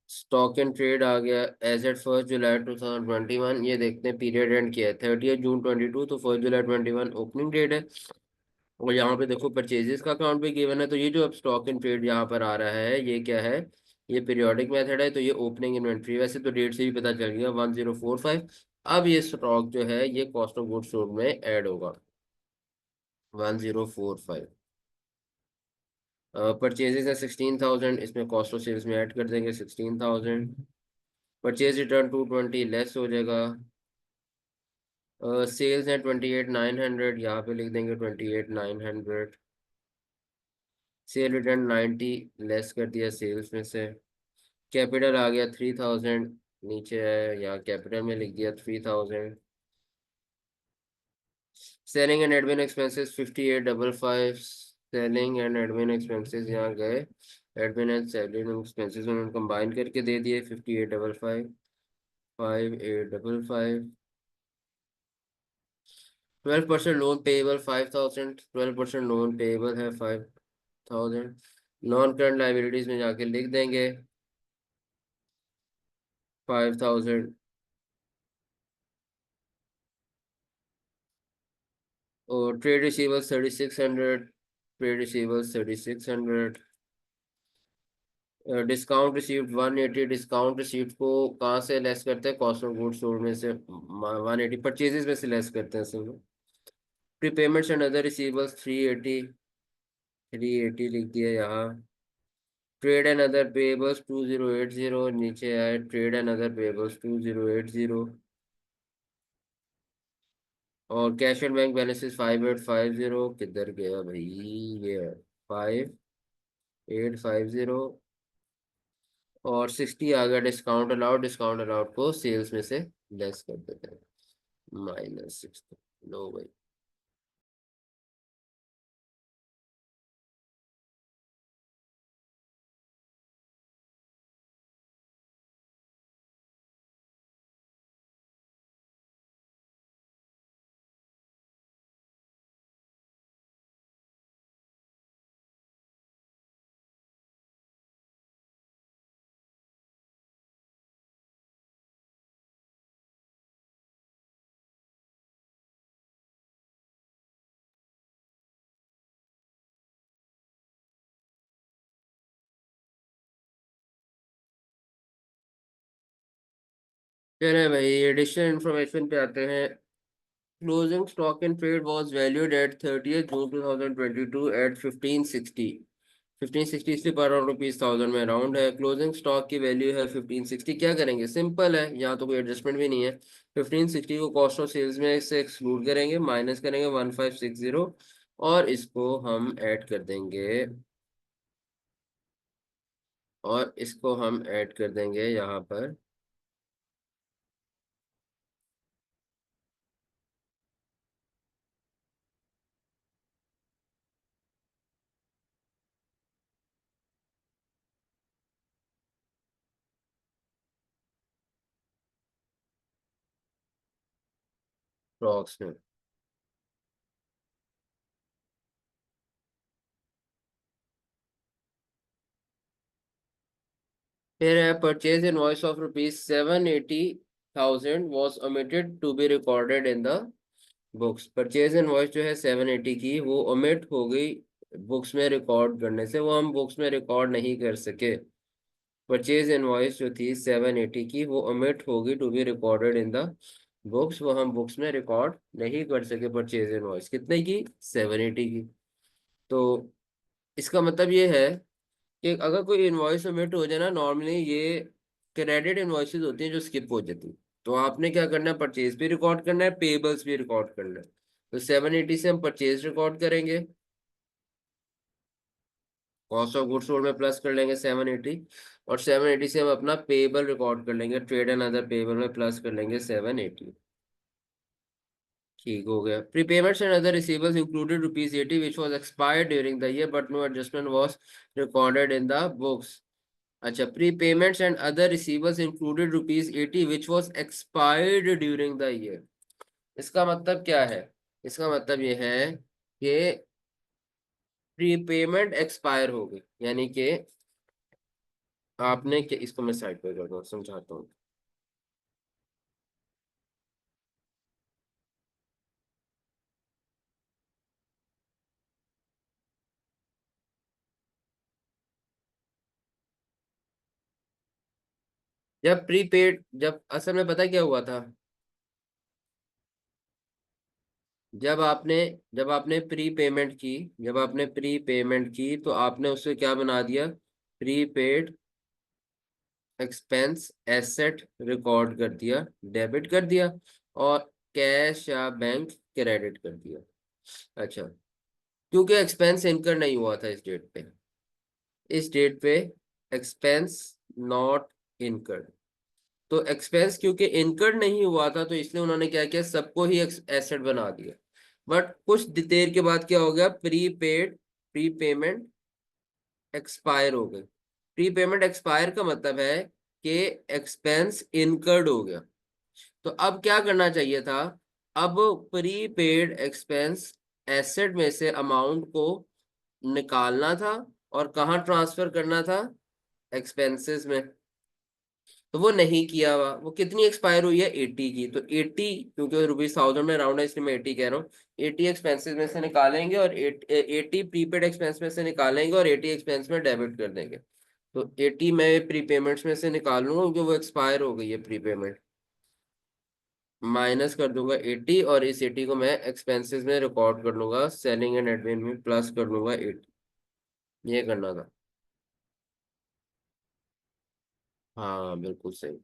[SPEAKER 1] स्टॉक एंड ट्रेड आ गया एज एट 1 जुलाई 2021। ये देखते हैं पीरियड एंड किया है 30 जून 2022, तो 1 जुलाई 2021 ओपनिंग डेट है। और यहाँ पे देखो परचेजेस का अकाउंट भी गिवन है, तो ये जो अब स्टॉक इन ट्रेड यहाँ पर आ रहा है ये क्या है? ये पीरियोडिक मेथड है, तो ये ओपनिंग इन्वेंट्री, वैसे तो डेट से भी पता चल गया 1045। अब ये स्टॉक जो है ये कॉस्ट ऑफ गुड्स सोल्ड में ऐड होगा 1045। परचेजेस है 16,000, इसमें कॉस्ट ऑफ सेल्स में ऐड कर देंगे 16,000। परचेज रिटर्न 220 लेस हो जाएगा। सेल्स है 28,900, यहाँ पे लिख देंगे 28,900। सेल रिटर्न 90 लेस कर दिया सेल्स में से। कैपिटल आ गया 3000, नीचे है यहाँ कैपिटल में लिख दिया 3000। Selling and admin expenses 5855। Selling and admin expenses यहाँ गए, एडमिन एंड सेलिंग एक्सपेंसेस उन्होंने कंबाइन करके दे दिए 5855। 5855। 12% लोन पेएबल 5000। 12% लोन पेएबल है 5000। नॉन करंट लाइबिलिटीज में जाके लिख देंगे 5000। और trade receivers 3600। Trade receivers 3600। Discount received 180। Discount received को कहाँ से लेस करते हैं? कॉस्ट ऑफ गुड्स सोल्ड में से 180, परचेजेस में से लेस करते हैं सब। प्रीपेमेंट्स एंड अदर रिसीवर्स 380। 380 लिख दिया यहाँ। ट्रेड एंड अदर पेएबल्स 2080, नीचे आए ट्रेड एंड अदर पेएबल्स 2080। और कैश एंड बैंक बैलेंसेस 5850। किधर गया भाई? ये 5850। और 60 आ गया डिस्काउंट अलाउड। डिस्काउंट अलाउड को सेल्स में से लेस कर देते हैं -60। लो भाई। चले भाई एडिशनल इंफॉर्मेशन पे आते हैं। Closing stock in trade was valued at 30 June 2022 at 1560। 1560 इसलिए पर रुपीज थाउजेंड में राउंड है। क्लोजिंग स्टॉक की वैल्यू है 1560। क्या करेंगे? सिंपल है, यहाँ तो कोई एडजस्टमेंट भी नहीं है। 1560 को कॉस्ट ऑफ सेल्स में से एक्सक्लूड करेंगे, माइनस करेंगे 1560, और इसको हम ऐड कर देंगे। और इसको हम ऐड कर देंगे यहाँ पर स्टॉक्स में। फिर है purchase invoice of rupees 780,000 was omitted to be recorded in the books. Purchase invoice जो है 780 की, वो ओमिट हो गई बुक्स में रिकॉर्ड करने से, वो हम बुक्स में रिकॉर्ड नहीं कर सके। परचेज इनवॉइस जो थी 780 की, वो ओमिट होगी to be recorded in the books, वो हम बुक्स में रिकॉर्ड नहीं कर सके। परचेज इनवॉइस कितने की? 780 की। तो इसका मतलब ये है कि अगर कोई इनवॉइस सबमिट हो जाए ना, नॉर्मली ये क्रेडिट इनवॉइसेस होती हैं जो स्किप हो जाती हैं। तो आपने क्या करना है, परचेज भी रिकॉर्ड करना है, पेबल्स भी रिकॉर्ड करना है। तो 780 से हम परचेज रिकॉर्ड करेंगे, कॉस्ट ऑफ गुड्स सोल्ड में प्लस कर लेंगे 780, और 780 से हम अपना पेबल रिकॉर्ड कर लेंगे, ट्रेड एंड अदर पेबल में प्लस कर लेंगे 780। ठीक हो गया। Prepayments and other receivables included ₹80 which was expired during the year but no adjustment was recorded in the books. अच्छा, prepayments and other receivables included ₹80 which was expired during the year. इसका मतलब क्या है? इसका मतलब ये है कि प्रीपेमेंट एक्सपायर हो गई, यानी कि आपने इसको मैं साइड पे कर दूं, समझाता हूँ। जब असल में पता क्या हुआ था, जब आपने जब आपने प्री पेमेंट की जब आपने प्री पेमेंट की तो आपने उससे क्या बना दिया, प्रीपेड एक्सपेंस एसेट रिकॉर्ड कर दिया, डेबिट कर दिया, और कैश या बैंक क्रेडिट कर दिया। अच्छा, क्योंकि एक्सपेंस इनकर नहीं हुआ था इस डेट पे एक्सपेंस नॉट इनकर्ड। तो एक्सपेंस क्योंकि इनकर्ड नहीं हुआ था तो इसलिए उन्होंने क्या किया, सबको ही एसेट बना दिया। बट कुछ देर के बाद क्या हो गया, प्री पेमेंट एक्सपायर हो गई। प्री पेमेंट एक्सपायर का मतलब है कि एक्सपेंस इनकर्ड हो गया। तो अब क्या करना चाहिए था, अब प्री पेड एक्सपेंस एसेट में से अमाउंट को निकालना था और कहाँ ट्रांसफर करना था, एक्सपेंसेस में। तो वो नहीं किया हुआ। वो कितनी एक्सपायर हुई है, 80 की। तो 80, क्योंकि ₹1000 में राउंड है इसलिए मैं 80 कह रहा हूँ। 80 एक्सपेंसेस में से निकालेंगे और 80 प्रीपेड एक्सपेंस में से निकालेंगे और 80 एक्सपेंस में डेबिट कर देंगे। तो 80 मैं प्रीपेमेंट्स में से निकाल लूंगा क्योंकि वो एक्सपायर हो गई है प्रीपेमेंट, माइनस कर दूंगा 80, और इस 80 को मैं एक्सपेंसेस में रिकॉर्ड कर लूंगा, सेलिंग एंड एडमिन में प्लस कर लूंगा 80। ये करना था। हाँ बिल्कुल सही।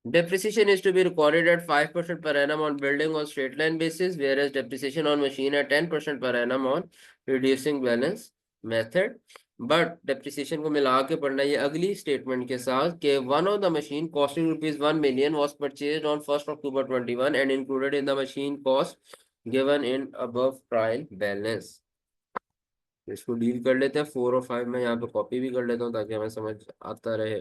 [SPEAKER 1] Depreciation is to be recorded at 5% per annum on building on straight line basis, whereas depreciation on machine at 10% per annum on reducing balance method. But depreciation को मिला के पढ़ना ये अगली स्टेटमेंट के साथ कि one of the machine costing ₹1,000,000 was purchased on 1st October 21 and included in the machine cost given in above trial balance। इसको डील कर लेते हैं 4 और 5 में, यहाँ पे कॉपी भी कर लेता हूँ ताकि हमें समझ आता रहे।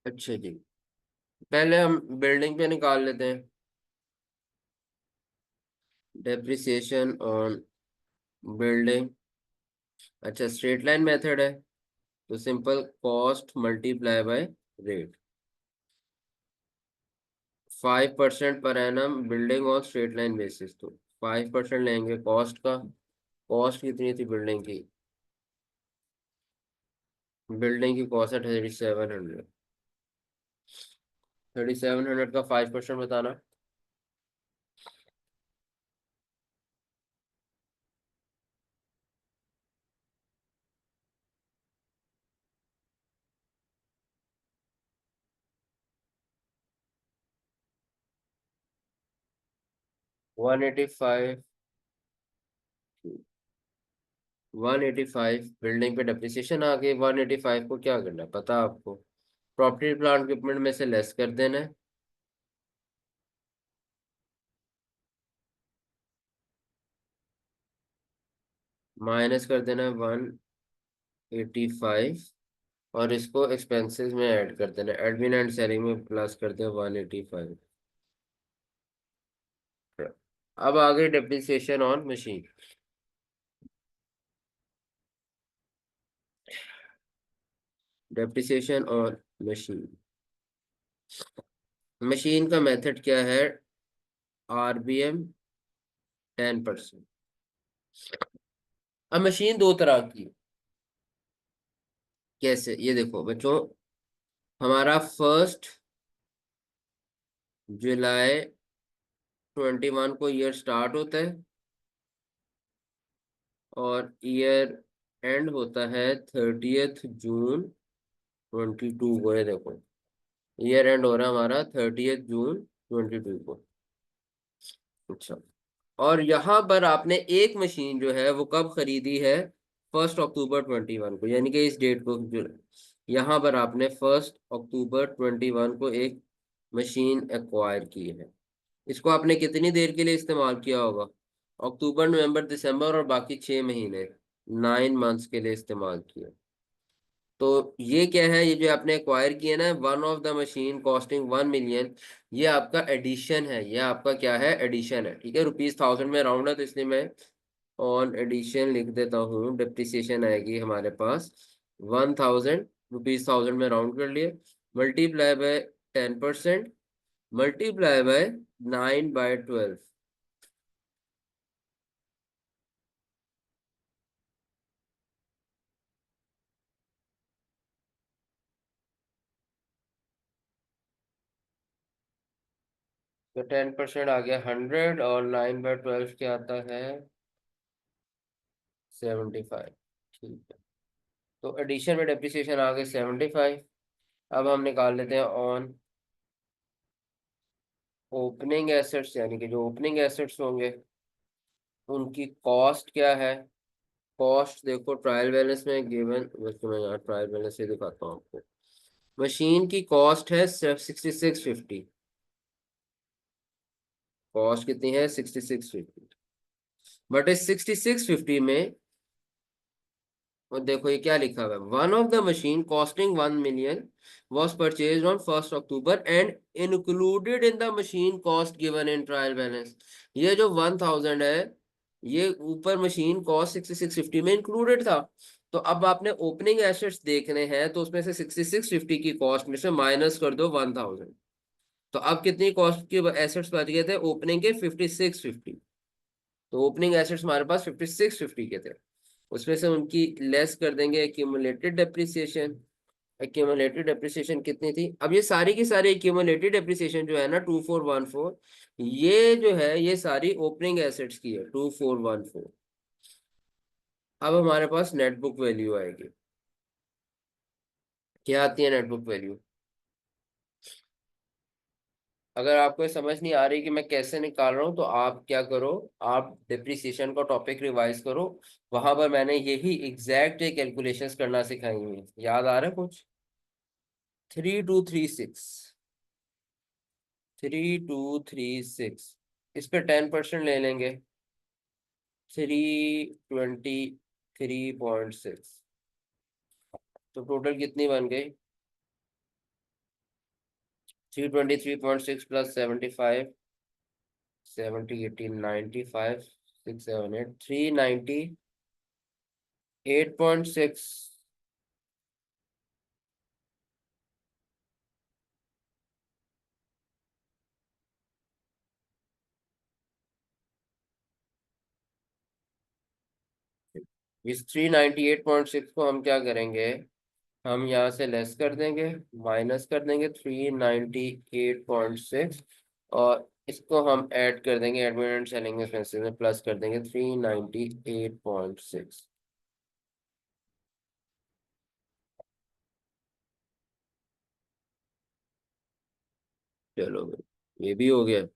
[SPEAKER 1] अच्छा जी, पहले हम बिल्डिंग पे निकाल लेते हैं। Depreciation on building. अच्छा, स्ट्रेट लाइन मेथड है तो simple cost multiply by rate. 5% per annum building on straight line basis, तो 5% लेंगे कॉस्ट का। कॉस्ट कितनी थी बिल्डिंग की? बिल्डिंग की कॉस्ट है 3700। 3700 का 5% बताना। 185। 185 बिल्डिंग पे डेप्रिसिएशन आ गई। 185 को क्या करना है पता है आपको, प्रॉपर्टी प्लांट इक्विपमेंट में से लेस कर देना है, माइनस कर देना है 185, और इसको एक्सपेंसेस में ऐड कर देना, एडमिन एंड सेलिंग में प्लस कर दे 185। अब आ गई depreciation on machine. Depreciation on machine. Machine का मेथड क्या है? RBM 10%। अब मशीन दो तरह की है। कैसे, ये देखो बच्चों, हमारा 1 जुलाई 2021 को ईयर स्टार्ट होता है और ईयर एंड होता है 30 जून 2022 को। ये देखो, ईयर एंड हो रहा है हमारा 30 जून 2022 को। अच्छा, और यहाँ पर आपने एक मशीन जो है वो कब खरीदी है? 1 अक्टूबर 2021 को, यानी कि इस डेट को जो यहाँ पर आपने 1 अक्टूबर 2021 को एक मशीन एक्वायर की है। इसको आपने कितनी देर के लिए इस्तेमाल किया होगा? अक्टूबर, नवंबर, दिसंबर और बाकी 6 महीने, 9 मंथ्स के लिए इस्तेमाल किया। तो ये क्या है, ये जो आपने एक्वायर किया ना, one of the machine costing 1 million, ये आपका एडिशन है। ये आपका क्या है? एडिशन है। ठीक है, रुपीज 1000 में राउंड है तो इसलिए मैं ऑन एडिशन लिख देता हूँ। डिप्रिसिएशन आएगी हमारे पास 1000, रुपीज 1000 में राउंड कर लिए, मल्टीप्लाई बाय 10%, मल्टीप्लाई बाय 9/12। तो 10% आ गया 100 और 9/12 क्या आता है? 75। ठीक है, तो एडिशन में डेप्रिसिएशन आ गए 75। अब हम निकाल लेते हैं ऑन ओपनिंग एसेट्स, यानी कि जो ओपनिंग एसेट्स होंगे उनकी कॉस्ट क्या है? कॉस्ट देखो, ट्रायल बैलेंस में गिवन, वैसे मैं यहाँ ट्रायल बैलेंस से दिखाता हूँ आपको। मशीन की कॉस्ट है 6650। कॉस्ट कितनी है? 6650। बट इस 6650 में, और देखो ये क्या लिखा हुआ है, one of the machine costing 1 million was purchase on 1 October and included in the machine cost given in trial balance. ये जो 1000 है, ये ऊपर मशीन कॉस्ट 6650 में इंक्लूडेड था। तो अब आपने ओपनिंग एसेट्स देखने हैं तो उसमें से 6650 की कॉस्ट में से माइनस कर दो 1000। तो अब कितनी कॉस्ट के एसेट्स बच गए थे ओपनिंग के? 5650। तो ओपनिंग एसेट्स हमारे पास 5650 के थे, उसमें से उनकी लेस कर देंगे एक्यूमुलेटेड डेप्रिसिएशन। एक्यूमुलेटेड डेप्रिसिएशन कितनी थी? अब ये सारी की सारी एक्यूमुलेटेड डेप्रिसिएशन जो है ना 2414, ये जो है ये सारी ओपनिंग एसेट्स की है 2414। अब हमारे पास नेट बुक वैल्यू आएगी। क्या आती है नेट बुक वैल्यू? अगर आपको ये समझ नहीं आ रही कि मैं कैसे निकाल रहा हूँ तो आप क्या करो, आप डिप्रिसिएशन का टॉपिक रिवाइज करो। वहां पर मैंने यही एग्जैक्ट कैलकुलेशंस करना सिखाई हुई है। याद आ रहा है कुछ? 3236, 3236, इस पे 10% ले लेंगे, 323.6। तो टोटल कितनी बन गई? 323.6 प्लस 75, 70, 80, 95, 6, 7, 8, 398.6। इस 398.6 को हम क्या करेंगे? हम यहाँ से लेस कर देंगे, माइनस कर देंगे 398.6, और इसको हम ऐड कर देंगे एडमिन एंड सेलिंग एक्सपेंसेस में, प्लस कर देंगे 398.6। चलो भाई, ये भी हो गया।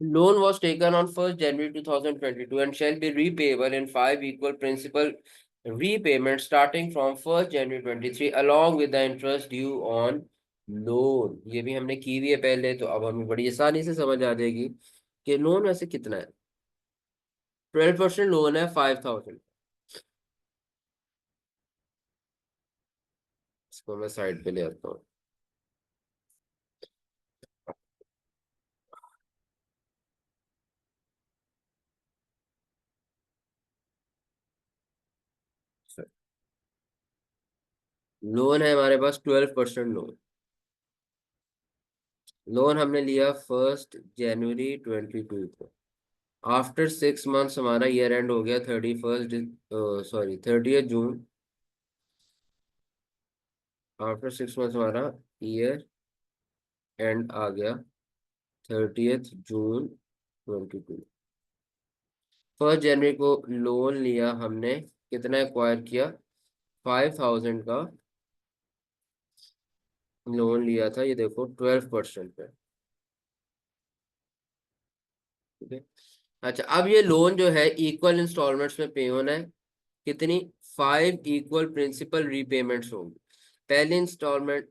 [SPEAKER 1] Loan was taken on 1st January 2022 and shall be repayable in 5 equal principal repayments starting from 1st January 23 along with the interest due on loan। ये भी हमने की हुई है पहले, तो अब हमें बड़ी आसानी से समझ आ जाएगी कि लोन वैसे कितना है। 12% लोन है 5000। इसको मैं साइड पे ले आता हूँ। लोन है हमारे पास 12% लोन। लोन हमने लिया 1 जनवरी 2022 को। आफ्टर 6 मंथ्स हमारा ईयर एंड हो गया 30 जून। आफ्टर 6 मंथ्स हमारा ईयर एंड आ गया 30 जून 2022। 1 जनवरी को लोन लिया हमने, कितना एक्वायर किया, 5,000 का लोन लिया था, ये देखो 12% पे। ठीक है। अच्छा, अब ये लोन जो है इक्वल इंस्टॉलमेंट्स में पे होना है। कितनी? 5 इक्वल प्रिंसिपल रीपेमेंट्स होंगी। पहली इंस्टॉलमेंट,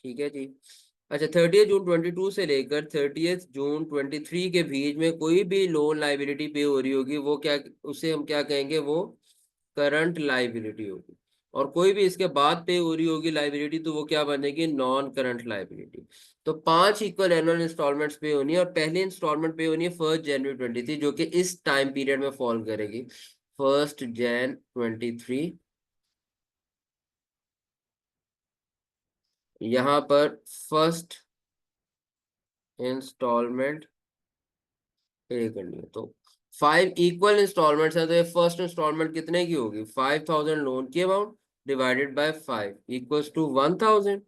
[SPEAKER 1] ठीक है जी। अच्छा, 30 जून 2022 से लेकर 30 जून 2023 के बीच में कोई भी लोन लाइबिलिटी पे हो रही होगी, वो क्या, उसे हम क्या कहेंगे, वो करंट लाइबिलिटी होगी। और कोई भी इसके बाद पे हो रही होगी लाइबिलिटी, तो वो क्या बनेगी, नॉन करंट लाइबिलिटी। तो 5 इक्वल एनुअल इंस्टॉलमेंट्स पे होनी है, और पहली इंस्टॉलमेंट पे होनी है 1 जनवरी 2023, जो कि इस टाइम पीरियड में फॉल करेगी। 1 जन 2023। यहाँ पर फर्स्ट इंस्टॉलमेंट पे करनी है, तो 5 इक्वल इंस्टॉलमेंट्स है, तो ये फर्स्ट इंस्टॉलमेंट कितने की होगी, 5,000 लोन की amount divided by 5 equals to 1,000।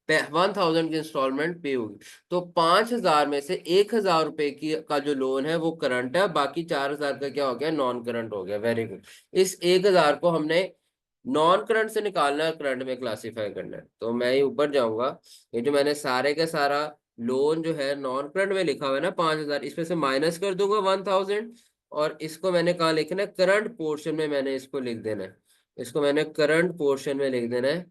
[SPEAKER 1] 1,000 की इंस्टॉलमेंट पे होगी। तो 5,000 में से 1,000 रुपए की का जो लोन है वो करंट है, बाकी 4,000 का क्या हो गया, नॉन करंट हो गया। Very good. इस 1,000 को हमने नॉन करंट से निकालना है, करंट में क्लासीफाई करना है। तो मैं ही ऊपर जाऊंगा, ये जो मैंने सारे का सारा लोन जो है नॉन करंट में लिखा हुआ है ना 5,000, इसमें से माइनस कर दूंगा 1,000। और इसको मैंने कहाँ लिखना है, करंट पोर्शन में मैंने इसको लिख देना है। इसको मैंने करंट पोर्शन में लिख देना है।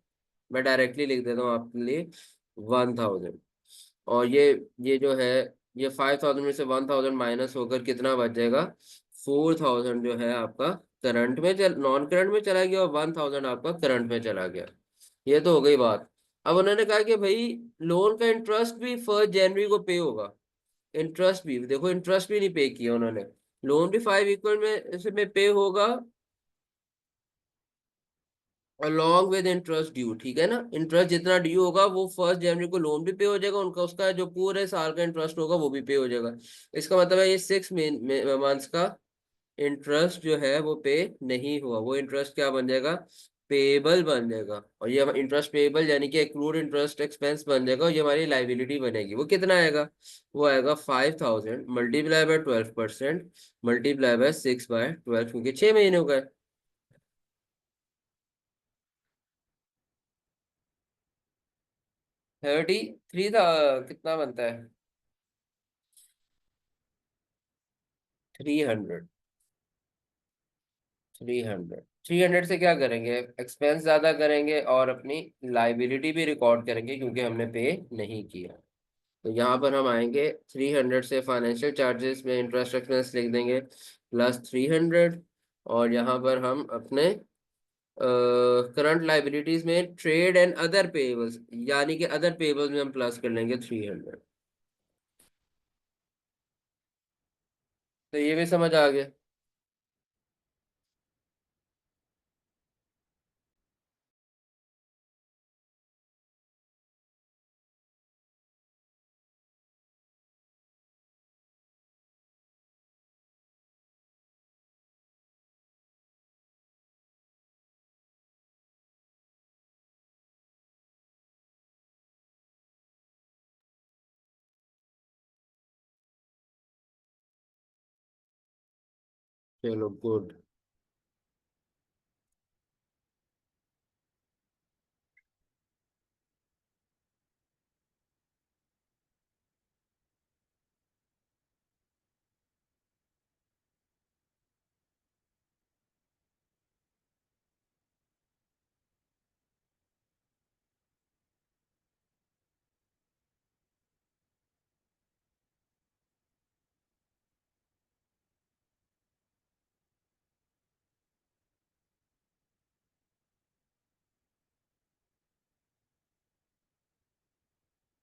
[SPEAKER 1] मैं डायरेक्टली लिख देता हूँ आपके लिए 1,000। और ये जो है, ये 5,000 में से 1,000 माइनस होकर कितना बच जाएगा, 4,000 जो है आपका करंट में नॉन करंट में चला गया, और 1,000 आपका करंट में चला गया। ये तो हो गई बात। अब उन्होंने कहा कि भाई लोन का इंटरेस्ट भी 1 जनवरी को पे होगा। इंटरेस्ट भी देखो, इंटरेस्ट भी नहीं पे किया उन्होंने। लोन भी 5 इक्वल में इसमें पे होगा, अलॉन्ग विद इंटरेस्ट ड्यू। ठीक है ना, इंटरेस्ट जितना ड्यू होगा वो 1 जनवरी को लोन भी पे हो जाएगा उनका, उसका जो पूरे साल का इंटरेस्ट होगा वो भी पे हो जाएगा। इसका मतलब है ये 6 मंथ्स का इंटरेस्ट जो है वो पे नहीं हुआ, वो इंटरेस्ट क्या बन जाएगा, पेबल बन जाएगा। और ये इंटरेस्ट पेबल यानी कि एक्रूड इंटरेस्ट एक्सपेंस बन जाएगा, और ये हमारी लाइबिलिटी बनेगी। वो कितना आएगा, वो आएगा 5,000 मल्टीप्लाई बाय 12%, मल्टीप्लाई बाय 6/12, क्योंकि 6 महीने का है। 33 था, कितना बनता है, 300। 300 से क्या करेंगे, एक्सपेंस ज्यादा करेंगे और अपनी लाइबिलिटी भी रिकॉर्ड करेंगे, क्योंकि हमने पे नहीं किया। तो यहाँ पर हम आएंगे 300 से फाइनेंशियल चार्जेस में इंटरेस्ट एक्सपेंस लिख देंगे +300। और यहाँ पर हम अपने करंट लाइबिलिटीज में ट्रेड एंड अदर पेएबल्स, यानी कि अदर पेएबल्स में हम प्लस कर लेंगे 300। तो ये भी समझ आ गया। चलो गुड।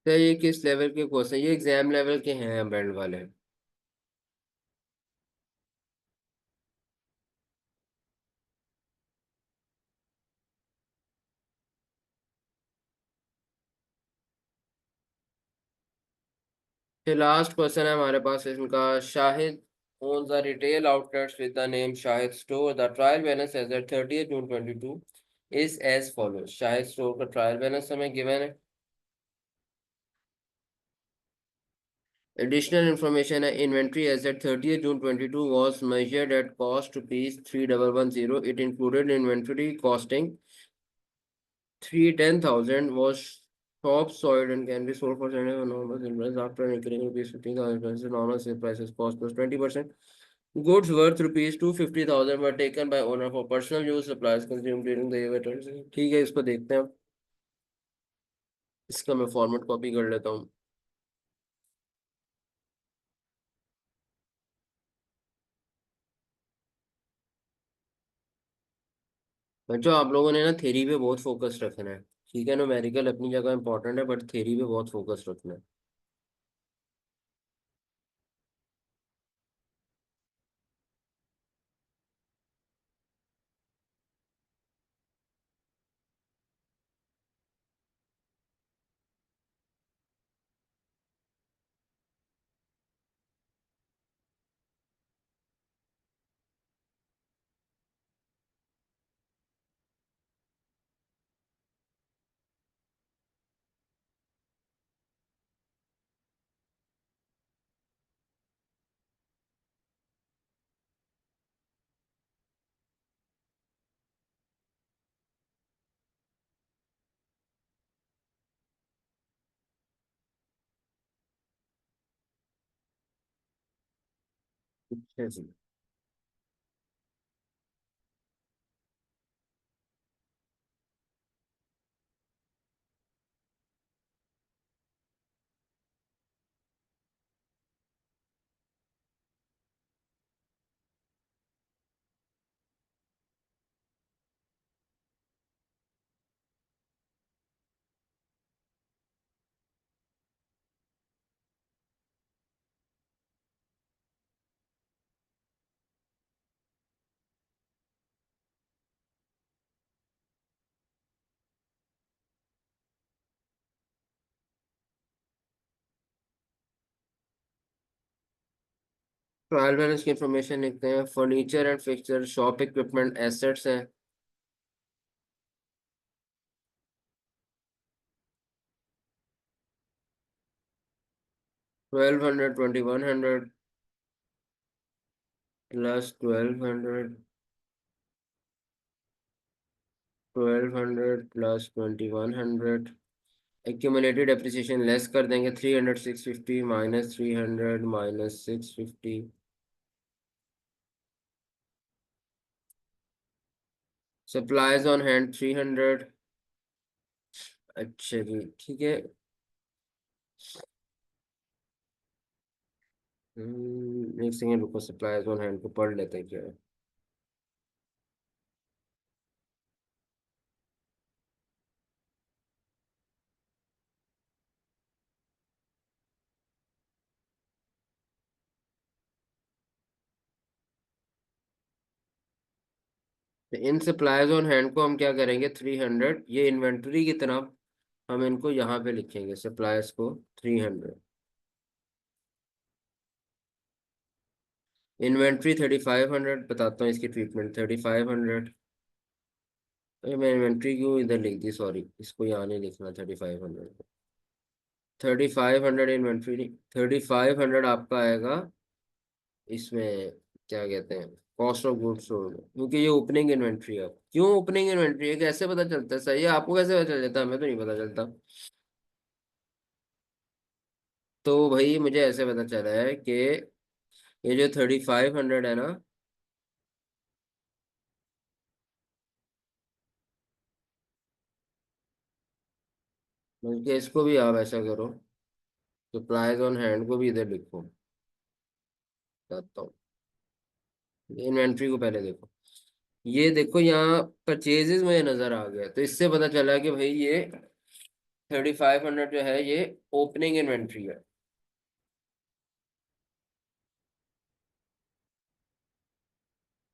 [SPEAKER 1] तो ये किस लेवल के क्वेश्चन, ये एग्जाम लेवल के हैं बैंड वाले। फिर लास्ट क्वेश्चन है हमारे पास इनका। Shahid owns a retail outlets with the name Shahid Store. The trial balance as at 30th June 22 is as follows. Shahid store का ट्रायल बैलेंस हमें गिवन है। Additional information है inventory as at 30th June 22 was measured at cost rupees 3110. It included inventory costing 310,000 was top soiled and can be sold for normal sale price after incurring rupees 15,000 prices. Normal sale prices cost plus 20%. Goods worth rupees 250,000 were taken by owner for personal use. Supplies consumed during the event. ठीक है, इसको देखते हैं। इसका मैं format copy कर लेता हूँ। बच्चों आप लोगों ने ना थ्योरी पे बहुत फोकस रखना है। ठीक है, न्यूमेरिकल अपनी जगह इंपॉर्टेंट है बट थ्योरी पे बहुत फोकस रखना है। अच्छा जी। ट्रायल बैलेंस की इंफॉर्मेशन लिखते हैं। Furniture and fixture shop equipment assets हैं। 1200 2100 plus 1200 plus 2100। Accumulated depreciation less कर देंगे। 300 650 minus 300 minus 650। Supplies on hand 300। अच्छा जी ठीक है। एक सेकेंड रुको, सप्लाईज ऑन हैंड को पढ़ लेते हैं क्या है। तो इन सप्लाईज ऑन हैंड को हम क्या करेंगे, 300 ये इन्वेंटरी की तरफ हम इनको यहाँ पे लिखेंगे, सप्लायर्स को 300। इन्वेंट्री 3500, बताता हूँ इसकी ट्रीटमेंट 3500। अरे मैं इन्वेंट्री क्यों इधर लिख दी, सॉरी, इसको यहाँ नहीं लिखना 3500। 3500 इन्वेंट्री, 3500 आपका आएगा इसमें, क्या कहते हैं, कॉस्ट ऑफ गुड्स सोल्ड, क्योंकि ये ओपनिंग इन्वेंट्री है। क्यों ओपनिंग इन्वेंट्री है, कैसे पता चलता है, सही है, आपको कैसे पता चल जाता है, हमें तो नहीं पता चलता। तो भाई मुझे ऐसे पता चला है कि ये जो 3500 है ना, बल्कि इसको भी आप ऐसा करो, सप्लाईज ऑन हैंड को भी इधर लिखो। बताता हूँ, इन्वेंट्री को पहले देखो। ये देखो यहाँ परचेजेस मुझे नजर आ गया, तो इससे पता चला कि भाई ये 3500 जो है ये ओपनिंग इन्वेंट्री है।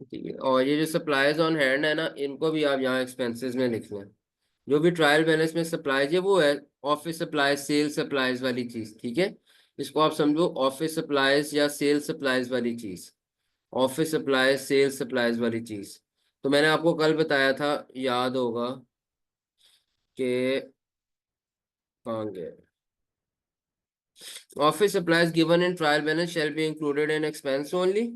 [SPEAKER 1] ठीक है, और ये जो सप्लाईज ऑन हैंड है ना, इनको भी आप यहाँ एक्सपेंसेस में लिख लें। जो भी ट्रायल बैलेंस में सप्लाईज है वो है ऑफिस सप्लाईज, सेल सप्लाईज वाली चीज, ठीक है। इसको आप समझो ऑफिस सप्लाईज या सेल सप्लाईज वाली चीज। ऑफिस सप्लाईज सेल सप्लाईज वाली चीज। तो मैंने आपको कल बताया था, याद होगा कि, कहाँ गया, office supplies given in trial balance shall be included in expense only,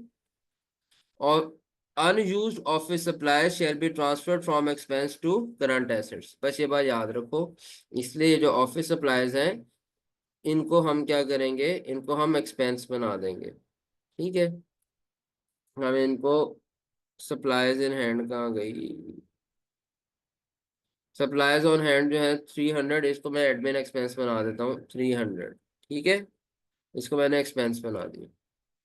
[SPEAKER 1] और unused office supplies shall be transferred from expense to current assets. बस ये बात याद रखो। इसलिए जो ऑफिस सप्लाईज हैं, इनको हम क्या करेंगे, इनको हम एक्सपेंस बना देंगे। ठीक है। हम इनको, सप्लाईज इन हैंड कहाँ गई, सप्लाईज ऑन हैंड जो है 300, इसको मैं एडमिन एक्सपेंस बना देता हूँ 300। ठीक है। इसको मैंने एक्सपेंस बना दिया।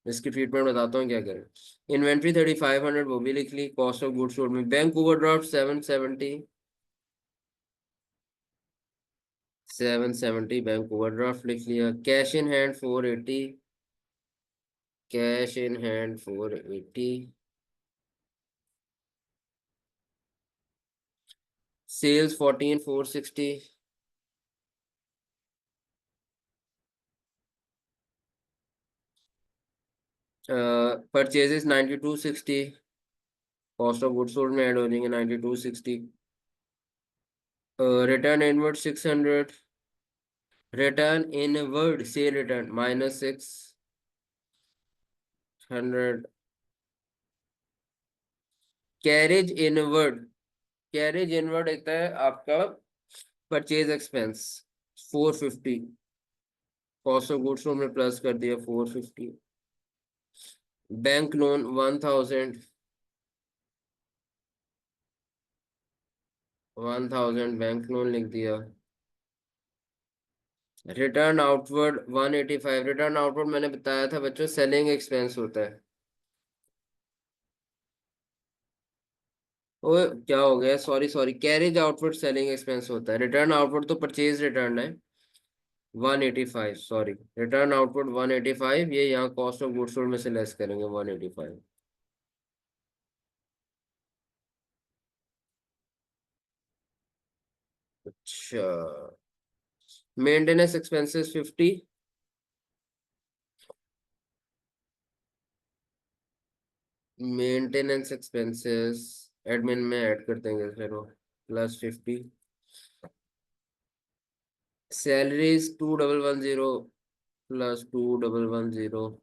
[SPEAKER 1] इसकी ट्रीटमेंट बताता हूँ क्या करें। इन्वेंट्री 3500, वो भी लिख ली। कॉस्ट ऑफ गुड्स सोल्ड में बैंक ओवरड्राफ्ट 770, 770 बैंक ओवरड्राफ्ट लिख लिया। Cash in hand 480, cash in hand 480। Sales 14460, purchases 9260, cost of goods sold में ऐड हो जाएंगे 9260। रिटर्न इनवर्ड 600, रिटर्न इनवर्ड से return -600। Carriage inward, carriage inward होता है आपका purchase expense 450, cost of goods sold में प्लस कर दिया 450। बैंक लोन 1000, 1000 बैंक लोन लिख दिया। रिटर्न आउटवर्ड 185, रिटर्न आउटवर्ड मैंने बताया था बच्चों सेलिंग एक्सपेंस होता है। ओ, क्या हो गया, sorry sorry, carriage outward selling expense होता है। रिटर्न आउटवर्ड तो परचेज रिटर्न है। 185, सॉरी, रिटर्न आउटवर्ड 185, ये यहाँ कॉस्ट ऑफ गुड्स सोल्ड में से लेस करेंगे 185। अच्छा, maintenance expenses 50, maintenance expenses admin में ऐड कर देंगे फिर वो, +50। Salaries 2110, +2110।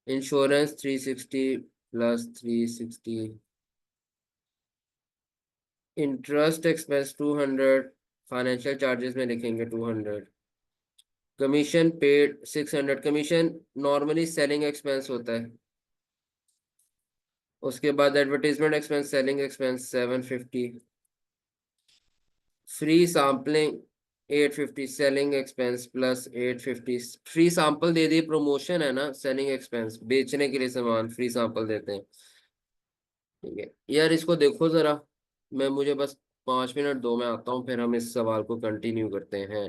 [SPEAKER 1] Insurance 360, +360। Interest expense 200, financial charges में लिखेंगे 200। Commission paid 600, commission normally selling expense होता है। उसके बाद advertisement expense selling expense 750। Free sampling 850, selling expense +850। Free sample दे दिए, प्रमोशन है ना, सेलिंग एक्सपेंस, बेचने के लिए सामान फ्री सैंपल देते हैं। ठीक है यार, इसको देखो जरा, मैं मुझे बस 5 मिनट दो, मैं आता हूँ, फिर हम इस सवाल को कंटिन्यू करते हैं।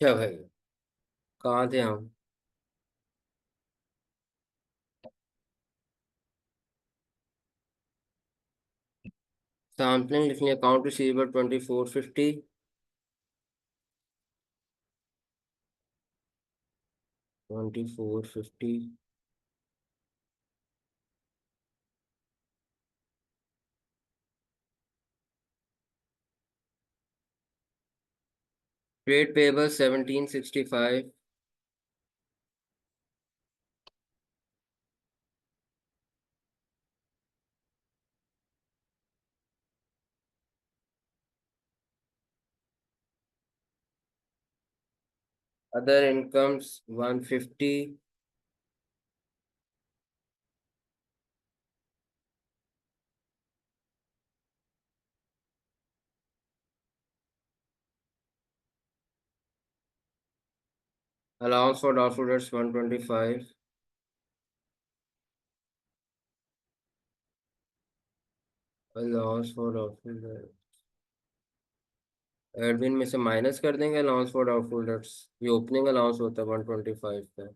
[SPEAKER 1] क्या भाई, कहाँ थे हम? सैम्पलिंग लिखनी है, account receivable 2450, 2450। Trade payable 1765। Other incomes 150। Allowance for doubtful dates 125। Allowance for doubtful dates admin में से माइनस कर देंगे। अलाउंस फॉर डाउटफुल डेट्स, ये ओपनिंग अलाउंस होता है 125 का।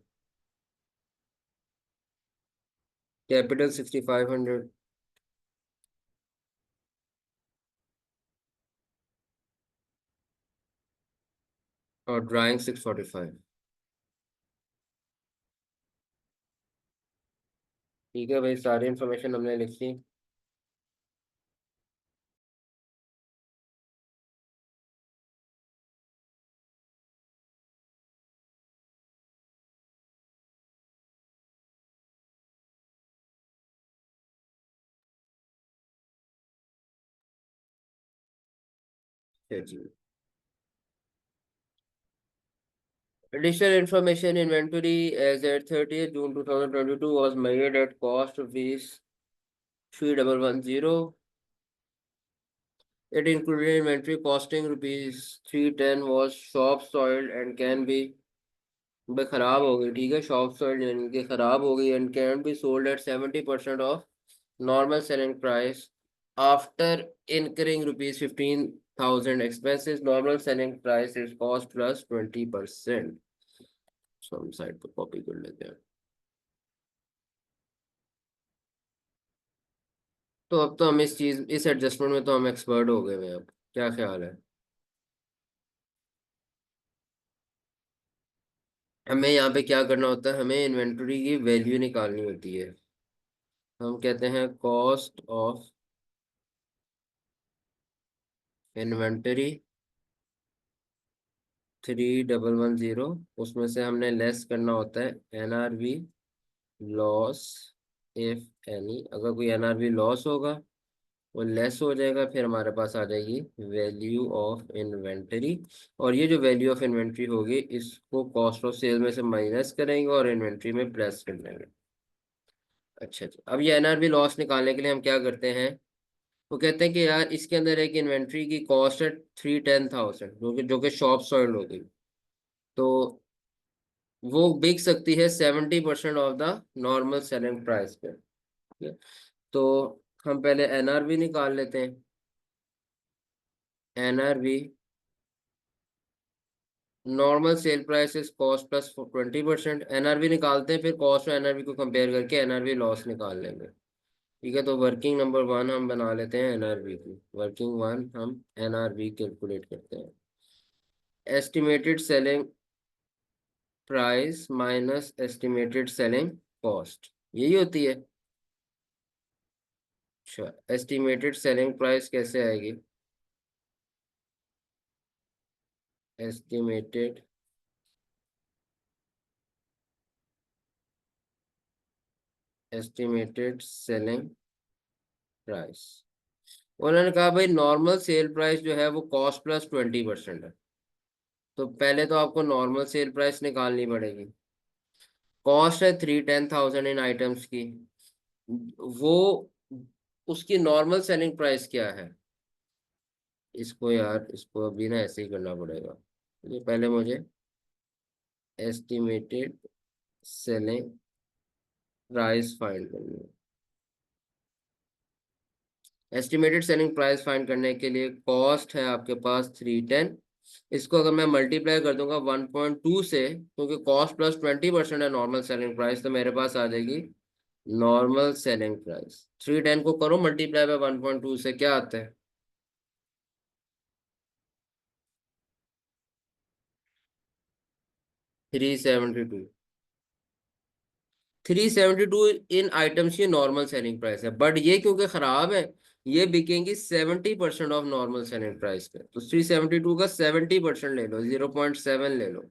[SPEAKER 1] कैपिटल 6500। और ड्राइंग 645। ठीक है भाई, सारी इन्फॉर्मेशन हमने लिख ली। जी। Additional information, inventory as at 30th June 2022 was made at cost rupees 3110. It included inventory costing rupees 310, was shop soiled and can be, भाई खराब हो गई, ठीक है, शॉप सोल्ड यानी कि खराब हो गई, and can be sold at 70% of normal selling price after incurring rupees 15,000 expenses. Normal selling price is cost plus 20%। सो हम साइड पर कॉपी कर लेते हैं। तो अब तो हम इस चीज, इस एडजस्टमेंट में तो हम एक्सपर्ट हो गए हैं। अब क्या ख्याल है? हमें यहाँ पे क्या करना होता है, हमें इन्वेंटरी की वैल्यू निकालनी होती है। हम कहते हैं कॉस्ट ऑफ इन्वेंटरी 3110। उसमें से हमने लेस करना होता है एनआरवी लॉस, इफ एनी। अगर कोई एनआरवी लॉस होगा वो लेस हो जाएगा, फिर हमारे पास आ जाएगी वैल्यू ऑफ इन्वेंटरी। और ये जो वैल्यू ऑफ इन्वेंटरी होगी इसको कॉस्ट ऑफ सेल में से माइनस करेंगे और इन्वेंटरी में प्लस कर देंगे। अच्छा अच्छा, अब ये एनआरवी लॉस निकालने के लिए हम क्या करते हैं, वो कहते हैं कि यार इसके अंदर एक इन्वेंट्री की कॉस्ट है 310,000, जो कि शॉप सॉल्ड हो गई। तो वो बिक सकती है 70% of the normal selling price पे, ठीक है? तो हम पहले एनआरवी निकाल लेते हैं। NRV normal sale price is cost plus 20%। NRV निकालते हैं, फिर कॉस्ट और एनआरवी को कंपेयर करके एनआरवी लॉस निकाल लेंगे। ठीक है, तो वर्किंग नंबर वन हम बना लेते हैं एनआरवी की। वर्किंग वन हम एनआरवी कैलकुलेट करते हैं। Estimated selling price minus estimated selling cost, यही होती है। अच्छा, एस्टिमेटेड सेलिंग प्राइस कैसे आएगी? एस्टिमेटेड एस्टिमेटेड सेलिंग प्राइस, उन्होंने कहा भाई नॉर्मल सेल प्राइस जो है वो कॉस्ट प्लस 20% है। तो पहले तो आपको नॉर्मल सेल प्राइस निकालनी पड़ेगी। कॉस्ट है 310,000 इन आइटम्स की, वो उसकी नॉर्मल सेलिंग प्राइस क्या है? इसको यार, इसको अभी ना ऐसे ही करना पड़ेगा। तो पहले मुझे एस्टिमेटेड सेलिंग प्राइस फाइंड करनी है। एस्टिमेटेड सेलिंग प्राइस फाइंड करने के लिए कॉस्ट है आपके पास 310, इसको अगर मैं मल्टीप्लाई कर दूंगा 1.2 से, क्योंकि कॉस्ट प्लस 20% है नॉर्मल सेलिंग प्राइस, तो मेरे पास आ जाएगी नॉर्मल सेलिंग प्राइस। 310 को करो मल्टीप्लाई बाय 1.2 से, क्या आता है? 372। 372 इन आइटम्स की नॉर्मल सेलिंग प्राइस है, बट ये क्योंकि खराब है, ये बिकेंगी 70% ऑफ नॉर्मल सेलिंग प्राइस पे, तो 372 का 70% ले लो, 0.7 ले लो।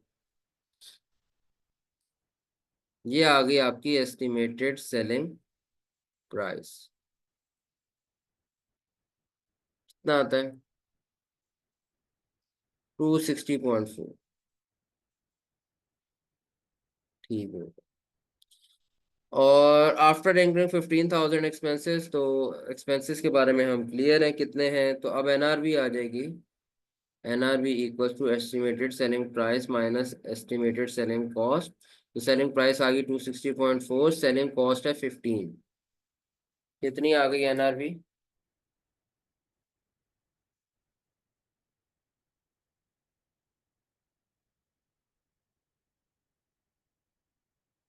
[SPEAKER 1] ये आ गई आपकी एस्टिमेटेड सेलिंग प्राइस। कितना आता है? 260.4। ठीक है। और आफ्टर इंक्लूडिंग 15,000 एक्सपेंसेस, तो एक्सपेंसेस के बारे में हम क्लियर हैं कितने हैं, तो अब एनआरवी आ जाएगी। NRV equals to estimated selling price minus estimated selling cost. तो सेलिंग प्राइस आ गई 260.4, सेलिंग कॉस्ट है 15। कितनी आ गई एनआरवी?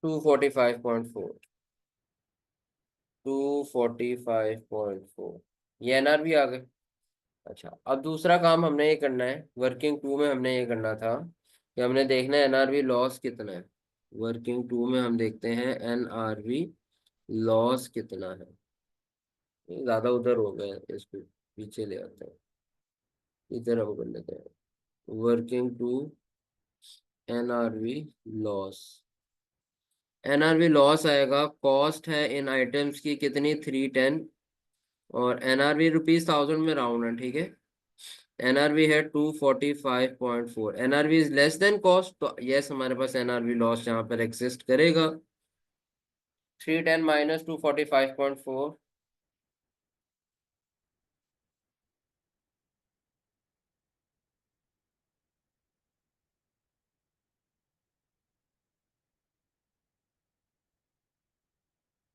[SPEAKER 1] 245.4। 245.4, ये एनआरवी आ गई। अच्छा, अब दूसरा काम हमने ये करना है, वर्किंग टू में हमने ये करना था कि हमने देखना है एनआरवी लॉस कितना है। वर्किंग टू में हम देखते हैं एनआरवी लॉस कितना है। ये ज्यादा उधर हो गया है, इसको पीछे ले आते हैं, इधर हम कर लेते हैं। Working to NRV loss. NRV loss आएगा, कॉस्ट है इन आइटम्स की कितनी, 310, और एनआरवी रुपीज थाउजेंड में राउंड है, ठीक है। एनआरवी है 245.4, NRV is less than cost, तो यस हमारे पास एनआरवी लॉस यहाँ पर एग्जिस्ट करेगा। 310 माइनस 245.4,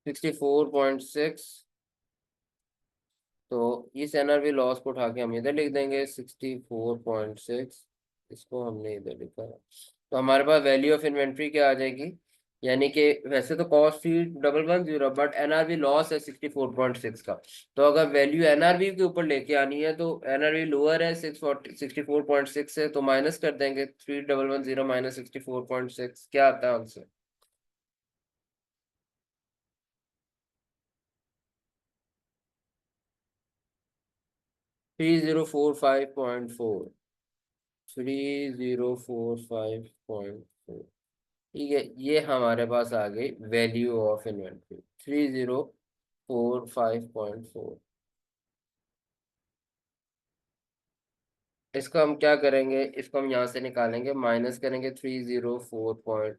[SPEAKER 1] 64.6। तो इस एनआरवी लॉस को उठा के हम इधर लिख देंगे 64.6, इसको हमने इधर लिखा है। तो हमारे पास वैल्यू ऑफ इन्वेंट्री क्या आ जाएगी, यानी कि वैसे तो कॉस्ट थी 110, बट एनआरवी लॉस है 64.6 का। तो अगर वैल्यू एनआरवी के ऊपर लेके आनी है, तो एनआरवी लोअर है 64.6 से, तो माइनस कर देंगे 3110 माइनस 64.6, क्या आता है आंसर? 3045.4। 3045.4, ठीक है। ये हमारे पास आ गई वैल्यू ऑफ इन्वेंट्री 3045.4। इसको हम क्या करेंगे, इसको हम यहाँ से निकालेंगे, माइनस करेंगे 3045.4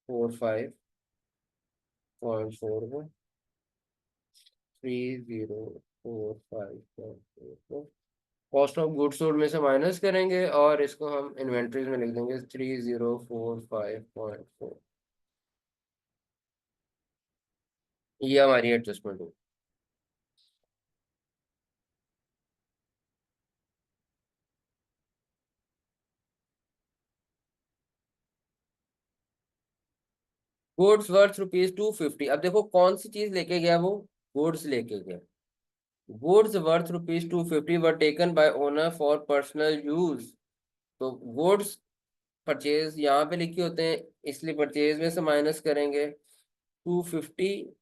[SPEAKER 1] को, 3045.4 कॉस्ट ऑफ गुड्स सोल्ड में से माइनस करेंगे, और इसको हम इन्वेंट्रीज में लिख देंगे 3045.4। ये हमारी एडजस्टमेंट होगी। Goods worth ₹250। अब देखो कौन सी चीज लेके गया वो, गुड्स लेके गया। Goods worth ₹250 were taken by owner for personal use. तो गुड्स परचेज यहाँ पे लिखे होते हैं, इसलिए परचेज में से माइनस करेंगे 250,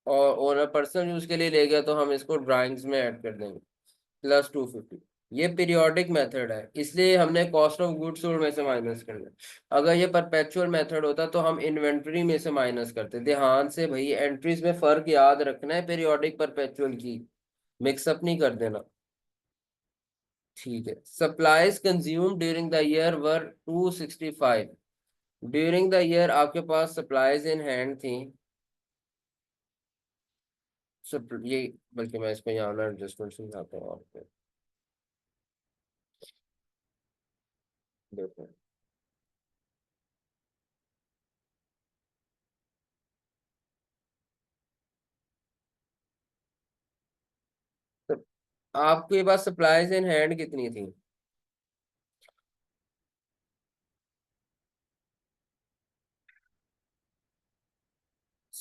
[SPEAKER 1] और ओनर पर्सनल यूज के लिए ले गया, तो हम इसको ड्राइंग्स में ऐड कर देंगे प्लस 250। ये पीरियोडिक मेथड है, इसलिए हमने कॉस्ट ऑफ गुड्स सोल्ड में से माइनस करना है। अगर ये परपेचुअल मेथड होता तो हम इन्वेंट्री में से माइनस करते। ध्यान से भाई, एंट्रीज में फर्क याद रखना है पीरियोडिक परपेचुअल की, मिक्सअप नहीं कर देना। ठीक है। Supplies consume during the year were 265। During the year आपके पास सप्लाईज इन हैंड थी, ये, बल्कि मैं इसको यहाँ ना एडजस्टमेंट समझाता हूँ आपको, देखो। तो आपके पास सप्लाईज इन हैंड कितनी थी?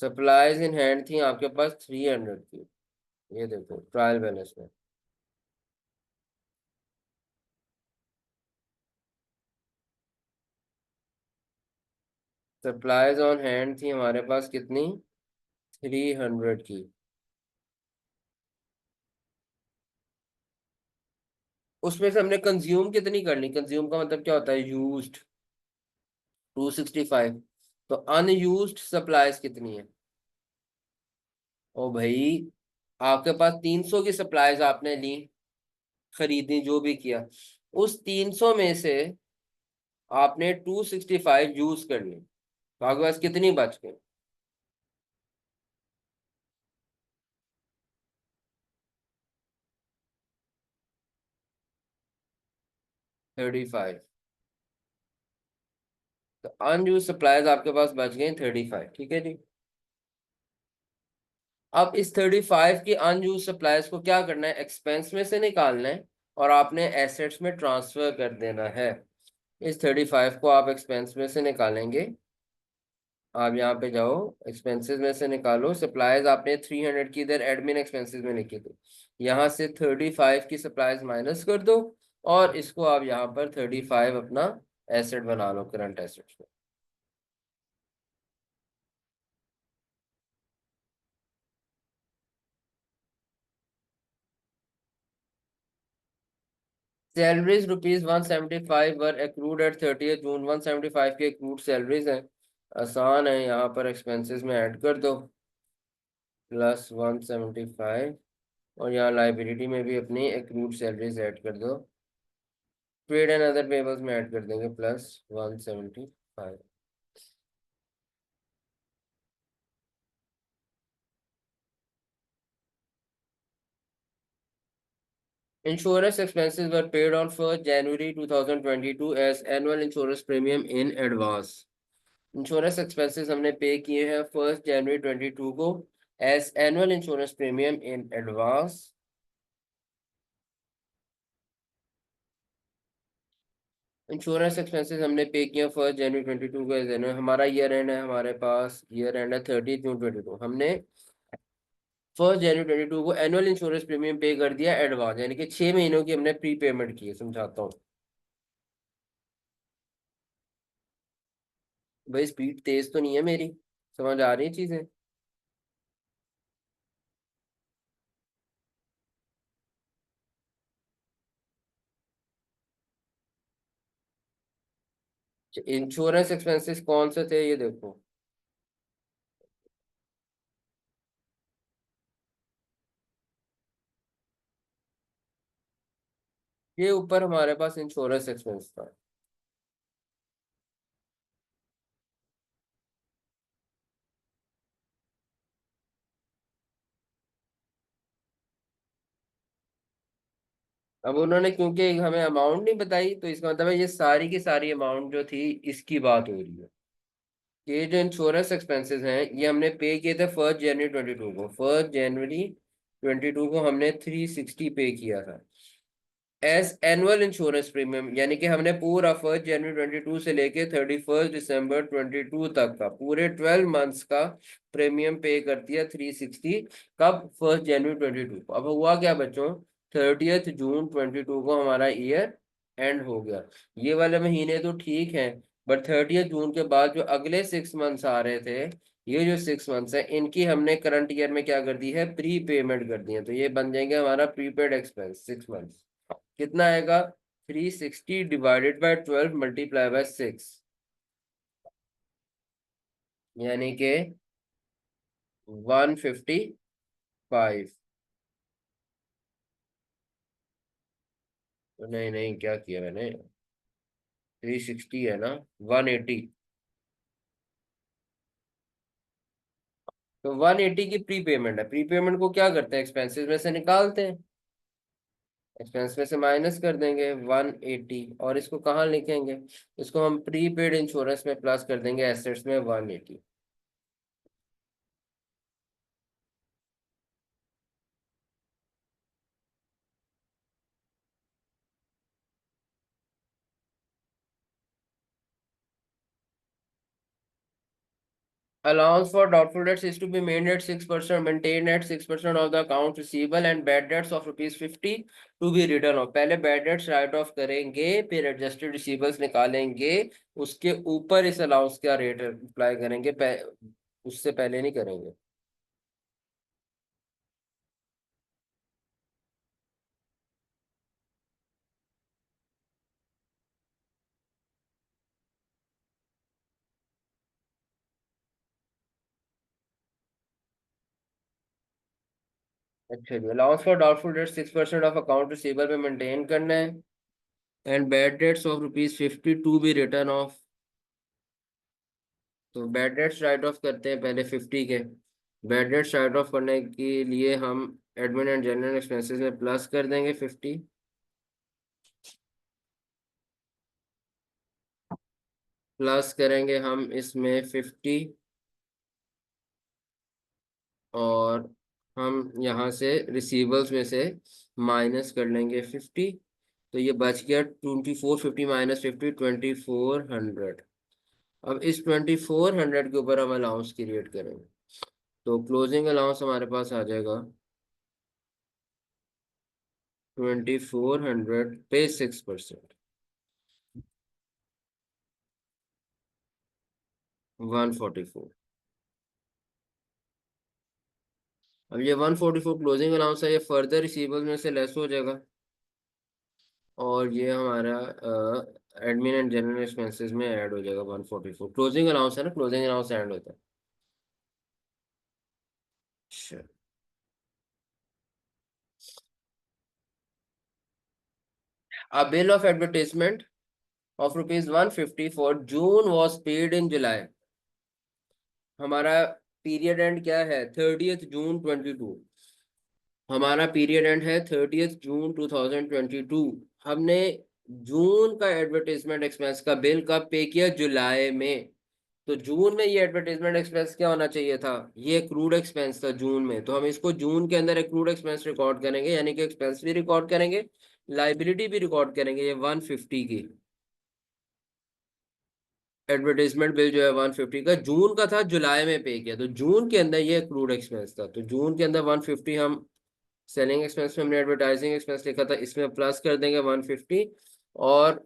[SPEAKER 1] सप्लाईज इन हैंड थी आपके पास 300 की। ये देखो ट्रायल बैलेंस में। सप्लाईज ऑन हैंड थी हमारे पास कितनी, 300 की। उसमें से हमने कंज्यूम कितनी कर ली, कंज्यूम का मतलब क्या होता है, यूज्ड, 265। तो अनयूज्ड सप्लाईज कितनी है। ओ भाई, आपके पास 300 की सप्लाईज आपने ली, खरीदी, जो भी किया, उस 300 में से आपने 265 यूज कर ली, तो आपके पास कितनी बच गई। 35। तो अनयूज सप्लाईज आपके पास बच गई 35, ठीक है जी। अब इस 35 की अनयूज सप्लाईज को क्या करना है, एक्सपेंस में से निकालना है और आपने एसेट्स में ट्रांसफर कर देना है। इस 35 को आप एक्सपेंस में से निकालेंगे। आप यहाँ पे जाओ, एक्सपेंसेस में से निकालो, सप्लाईज आपने 300 की इधर एडमिन एक्सपेंसेस में लिखी थी, यहाँ से 35 की सप्लाईज माइनस कर दो, और इसको आप यहाँ पर 35 अपना एसेट बना लो करंट एसेट्स में। सैलरीज ₹175 वर एक्रूड एट 30 जून। 175 की एक्रूड सैलरीज हैं, आसान है, यहाँ पर एक्सपेंसेस में ऐड कर दो, प्लस 175, और यहाँ लाइबिलिटी में भी अपनी एक्रूड सैलरीज ऐड कर दो, ट्रेड एंड अदर पेबल्स में ऐड कर देंगे plus 175। Insurance expenses were paid on 1st January 2022 as annual insurance premium in advance. Insurance expenses हमने पे किए हैं 1 जनवरी 2022 को as annual insurance premium in advance. Insurance expenses हमने पे किया 1 जनवरी 2022 को एज एनुअल। हमारा ईयर एंड है, हमारे पास ईयर एंड है 30 जून 2022। हमने 1 जनवरी 2022 को एनुअल इंश्योरेंस प्रीमियम पे कर दिया एडवांस, यानी कि 6 महीनों की हमने प्री पेमेंट की है। समझाता हूँ भाई, स्पीड तेज तो नहीं है मेरी, समझ आ रही है चीजें। इंश्योरेंस एक्सपेंसेस कौन से थे ये देखो, ये ऊपर हमारे पास इंश्योरेंस एक्सपेंस था। अब उन्होंने क्योंकि हमें अमाउंट नहीं बताई, तो इसका मतलब है ये सारी की सारी अमाउंट जो थी इसकी बात हो रही है। ये जो इंश्योरेंस एक्सपेंसेस हैं ये हमने पे किए थे 1 जनवरी 2022 को। 1 जनवरी 2022 को हमने 360 पे किया था एज एनुअल इंश्योरेंस प्रीमियम, यानी कि हमने पूरा 1 जनवरी 2022 से लेके 31 दिसंबर 2022 तक का पूरे 12 मंथ्स का प्रीमियम पे कर दिया 360। कब, 1 जनवरी 2022 को। अब हुआ क्या बच्चों, 30 जून 2022 को हमारा ईयर एंड हो गया। ये वाले महीने तो ठीक है, बट 30 जून के बाद जो अगले 6 मंथ्स आ रहे थे, ये जो 6 मंथ्स है इनकी हमने करंट ईयर में क्या कर दी है, प्री पेमेंट कर दी है। तो ये बन जाएंगे हमारा प्रीपेड एक्सपेंस 6 मंथ्स। कितना आएगा, 360 डिवाइडेड बाय 12 मल्टीप्लाई बाय 6, यानी कि 155। नहीं नहीं, क्या किया मैंने, 360 है ना, 180। तो 180 की प्री पेमेंट है, प्री पेमेंट को क्या करते हैं, एक्सपेंसेस में से निकालते हैं, एक्सपेंस में से माइनस कर देंगे 180, और इसको कहाँ लिखेंगे, इसको हम प्रीपेड इंश्योरेंस में प्लस कर देंगे एसेट्स में 180। Allowance for doubtful debts is to be maintained at 6%, maintained at 6% of the account receivable and bad debts of ₹50 to be written off. पहले bad debts write off करेंगे, फिर adjusted receivables निकालेंगे, उसके ऊपर इस allowance का rate apply करेंगे, उससे पहले नहीं करेंगे। अच्छा जी, allowance for doubtful debts 6% of account receivable में मेंटेन करना है, and bad debts of ₹50 to be written off. तो बैड डेट्स राइट ऑफ करते हैं पहले 50 के। बैड डेट्स राइट ऑफ करने के लिए हम एडमिन एंड जनरल एक्सपेंसेस में प्लस कर देंगे 50, प्लस करेंगे हम इसमें 50, और हम यहाँ से रिसीवेबल्स में से माइनस कर लेंगे 50। तो ये बच गया 2450 माइनस 50, 2400। अब इस 2400 के ऊपर हम अलाउंस क्रिएट करेंगे, तो क्लोजिंग अलाउंस हमारे पास आ जाएगा 2400 पे 6%, 144। अब ये 144 क्लोजिंग अलाउंस है, ये फर्दर रिसीवेबल में से लेस हो जाएगा, और ये हमारा एडमिन एंड जनरल एक्सपेंसेस में ऐड हो जाएगा। 144 क्लोजिंग अलाउंस है ना, क्लोजिंग अलाउंस ऐड होता है। अच्छा, a bill of advertisement of ₹150 for June was paid in July। हमारा पीरियड एंड क्या है, 30th June 2022। हमारा पीरियड एंड है 30th June 2022। हमने जून का एडवर्टाइजमेंट एक्सपेंस का बिल कब पे किया, जुलाई में। तो जून में ये एडवर्टाइजमेंट एक्सपेंस क्या होना चाहिए था, ये एक्रूड एक्सपेंस था जून में, तो हम इसको जून के अंदर एक्रूड एक्सपेंस रिकॉर्ड करेंगे, यानी कि एक्सपेंस भी रिकॉर्ड करेंगे, लाइबिलिटी भी रिकॉर्ड करेंगे। ये 150 की एडवर्टाइजमेंट बिल जो है 150 का जून का था, जुलाई में पे किया, तो जून के अंदर ये एक्रूड एक्सपेंस था, तो जून के अंदर 150 हम सेलिंग एक्सपेंस में हमने एडवर्टाइजिंग एक्सपेंस लिखा था, इसमें प्लस कर देंगे 150, और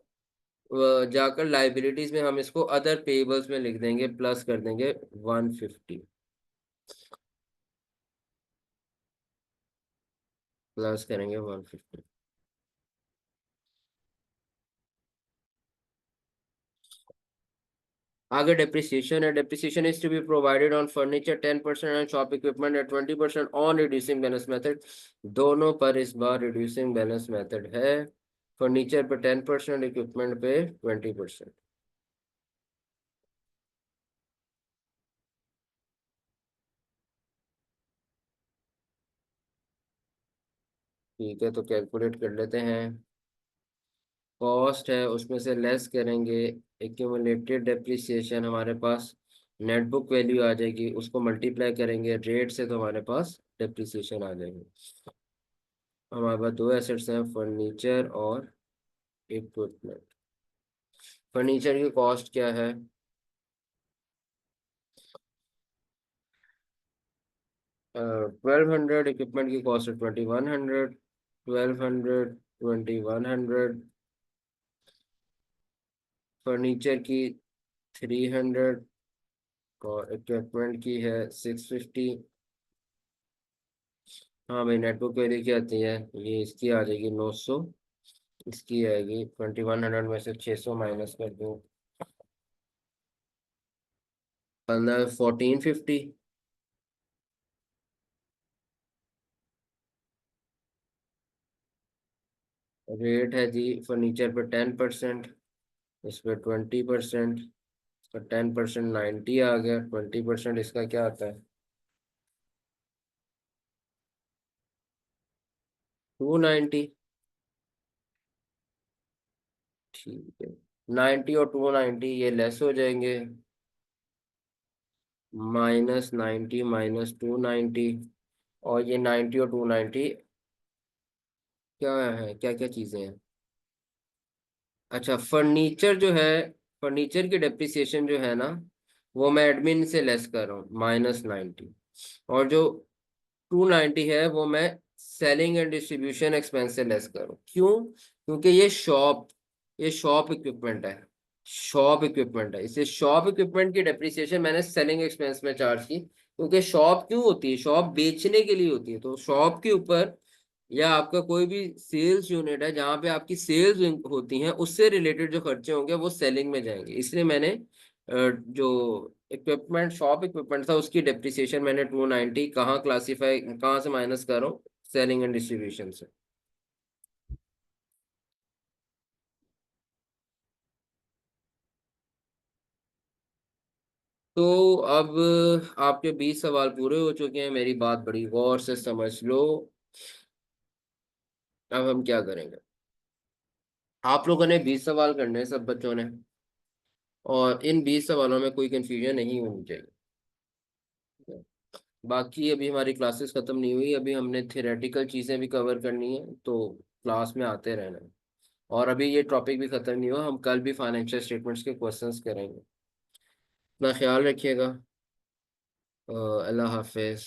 [SPEAKER 1] जाकर लाइबिलिटीज में हम इसको अदर पेबल्स में लिख देंगे, प्लस कर देंगे 150, प्लस करेंगे 150। आगे डेप्रिसिएशन है, depreciation is to be provided on furniture 10% and shop equipment at 20% on reducing balance method. दोनों पर इस बार रिड्यूसिंग बैलेंस मेथड है, फर्नीचर पे 10%, इक्विपमेंट पे 20%। ठीक है, तो कैलकुलेट कर लेते हैं। कॉस्ट है उसमें से लेस करेंगे एक्यूमुलेटेड डेप्रिसिएशन, हमारे पास नेट बुक वैल्यू आ जाएगी, उसको मल्टीप्लाई करेंगे रेट से, तो हमारे पास डेप्रिसिएशन आ जाएगी। हमारे पास दो एसेट्स हैं, फर्नीचर और इक्विपमेंट। फर्नीचर की कॉस्ट क्या है, 1200, इक्विपमेंट की कॉस्ट है 2100, 1200, 2100, फर्नीचर की 300, और इक्विपमेंट की है 650। हाँ भाई, नेटवर्क वैल्यू क्या आती है, ये इसकी आ जाएगी 900, इसकी आएगी 2100 में से 600 माइनस कर दो, 1450। रेट है जी फर्नीचर पे 10%, इस पे 20%, इसका 10% 90 आ गया, 20% इसका क्या आता है, 290। ठीक है, 90 और 290 ये लेस हो जाएंगे, -90 -290, और ये 90 और 290 क्या है, क्या क्या चीजें हैं। अच्छा, फर्नीचर जो है, फर्नीचर की डेप्रिसिएशन जो है ना, वो मैं एडमिन से लेस कर रहा हूँ -90। और जो 290 है वो मैं सेलिंग एंड डिस्ट्रीब्यूशन एक्सपेंस से लेस कर रहा हूँ। क्यों? क्योंकि ये शॉप इक्विपमेंट है। शॉप इक्विपमेंट है, इसे शॉप इक्विपमेंट की डेप्रिसिएशन मैंने सेलिंग एक्सपेंस में चार्ज की, क्योंकि शॉप क्यों होती है? शॉप बेचने के लिए होती है। तो शॉप के ऊपर या आपका कोई भी सेल्स यूनिट है जहां पे आपकी सेल्स होती हैं, उससे रिलेटेड जो खर्चे होंगे वो सेलिंग में जाएंगे। इसलिए मैंने जो इक्विपमेंट शॉप इक्विपमेंट था उसकी डेप्रिसिएशन मैंने 290 कहाँ क्लासीफाई, कहाँ से माइनस कर रहा हूँ? सेलिंग एंड डिस्ट्रीब्यूशन से। तो अब आपके 20 सवाल पूरे हो चुके हैं, मेरी बात बड़ी गौर से समझ लो। अब हम क्या करेंगे? आप लोगों ने 20 सवाल करने हैं, सब बच्चों ने। और इन 20 सवालों में कोई कंफ्यूजन नहीं होनी चाहिए। बाकी अभी हमारी क्लासेस खत्म नहीं हुई, अभी हमने थियोरेटिकल चीजें भी कवर करनी है, तो क्लास में आते रहना है। और अभी ये टॉपिक भी खत्म नहीं हुआ, हम कल भी फाइनेंशियल स्टेटमेंट्स के क्वेश्चंस करेंगे। अपना ख्याल रखिएगा। अल्लाह हाफिज।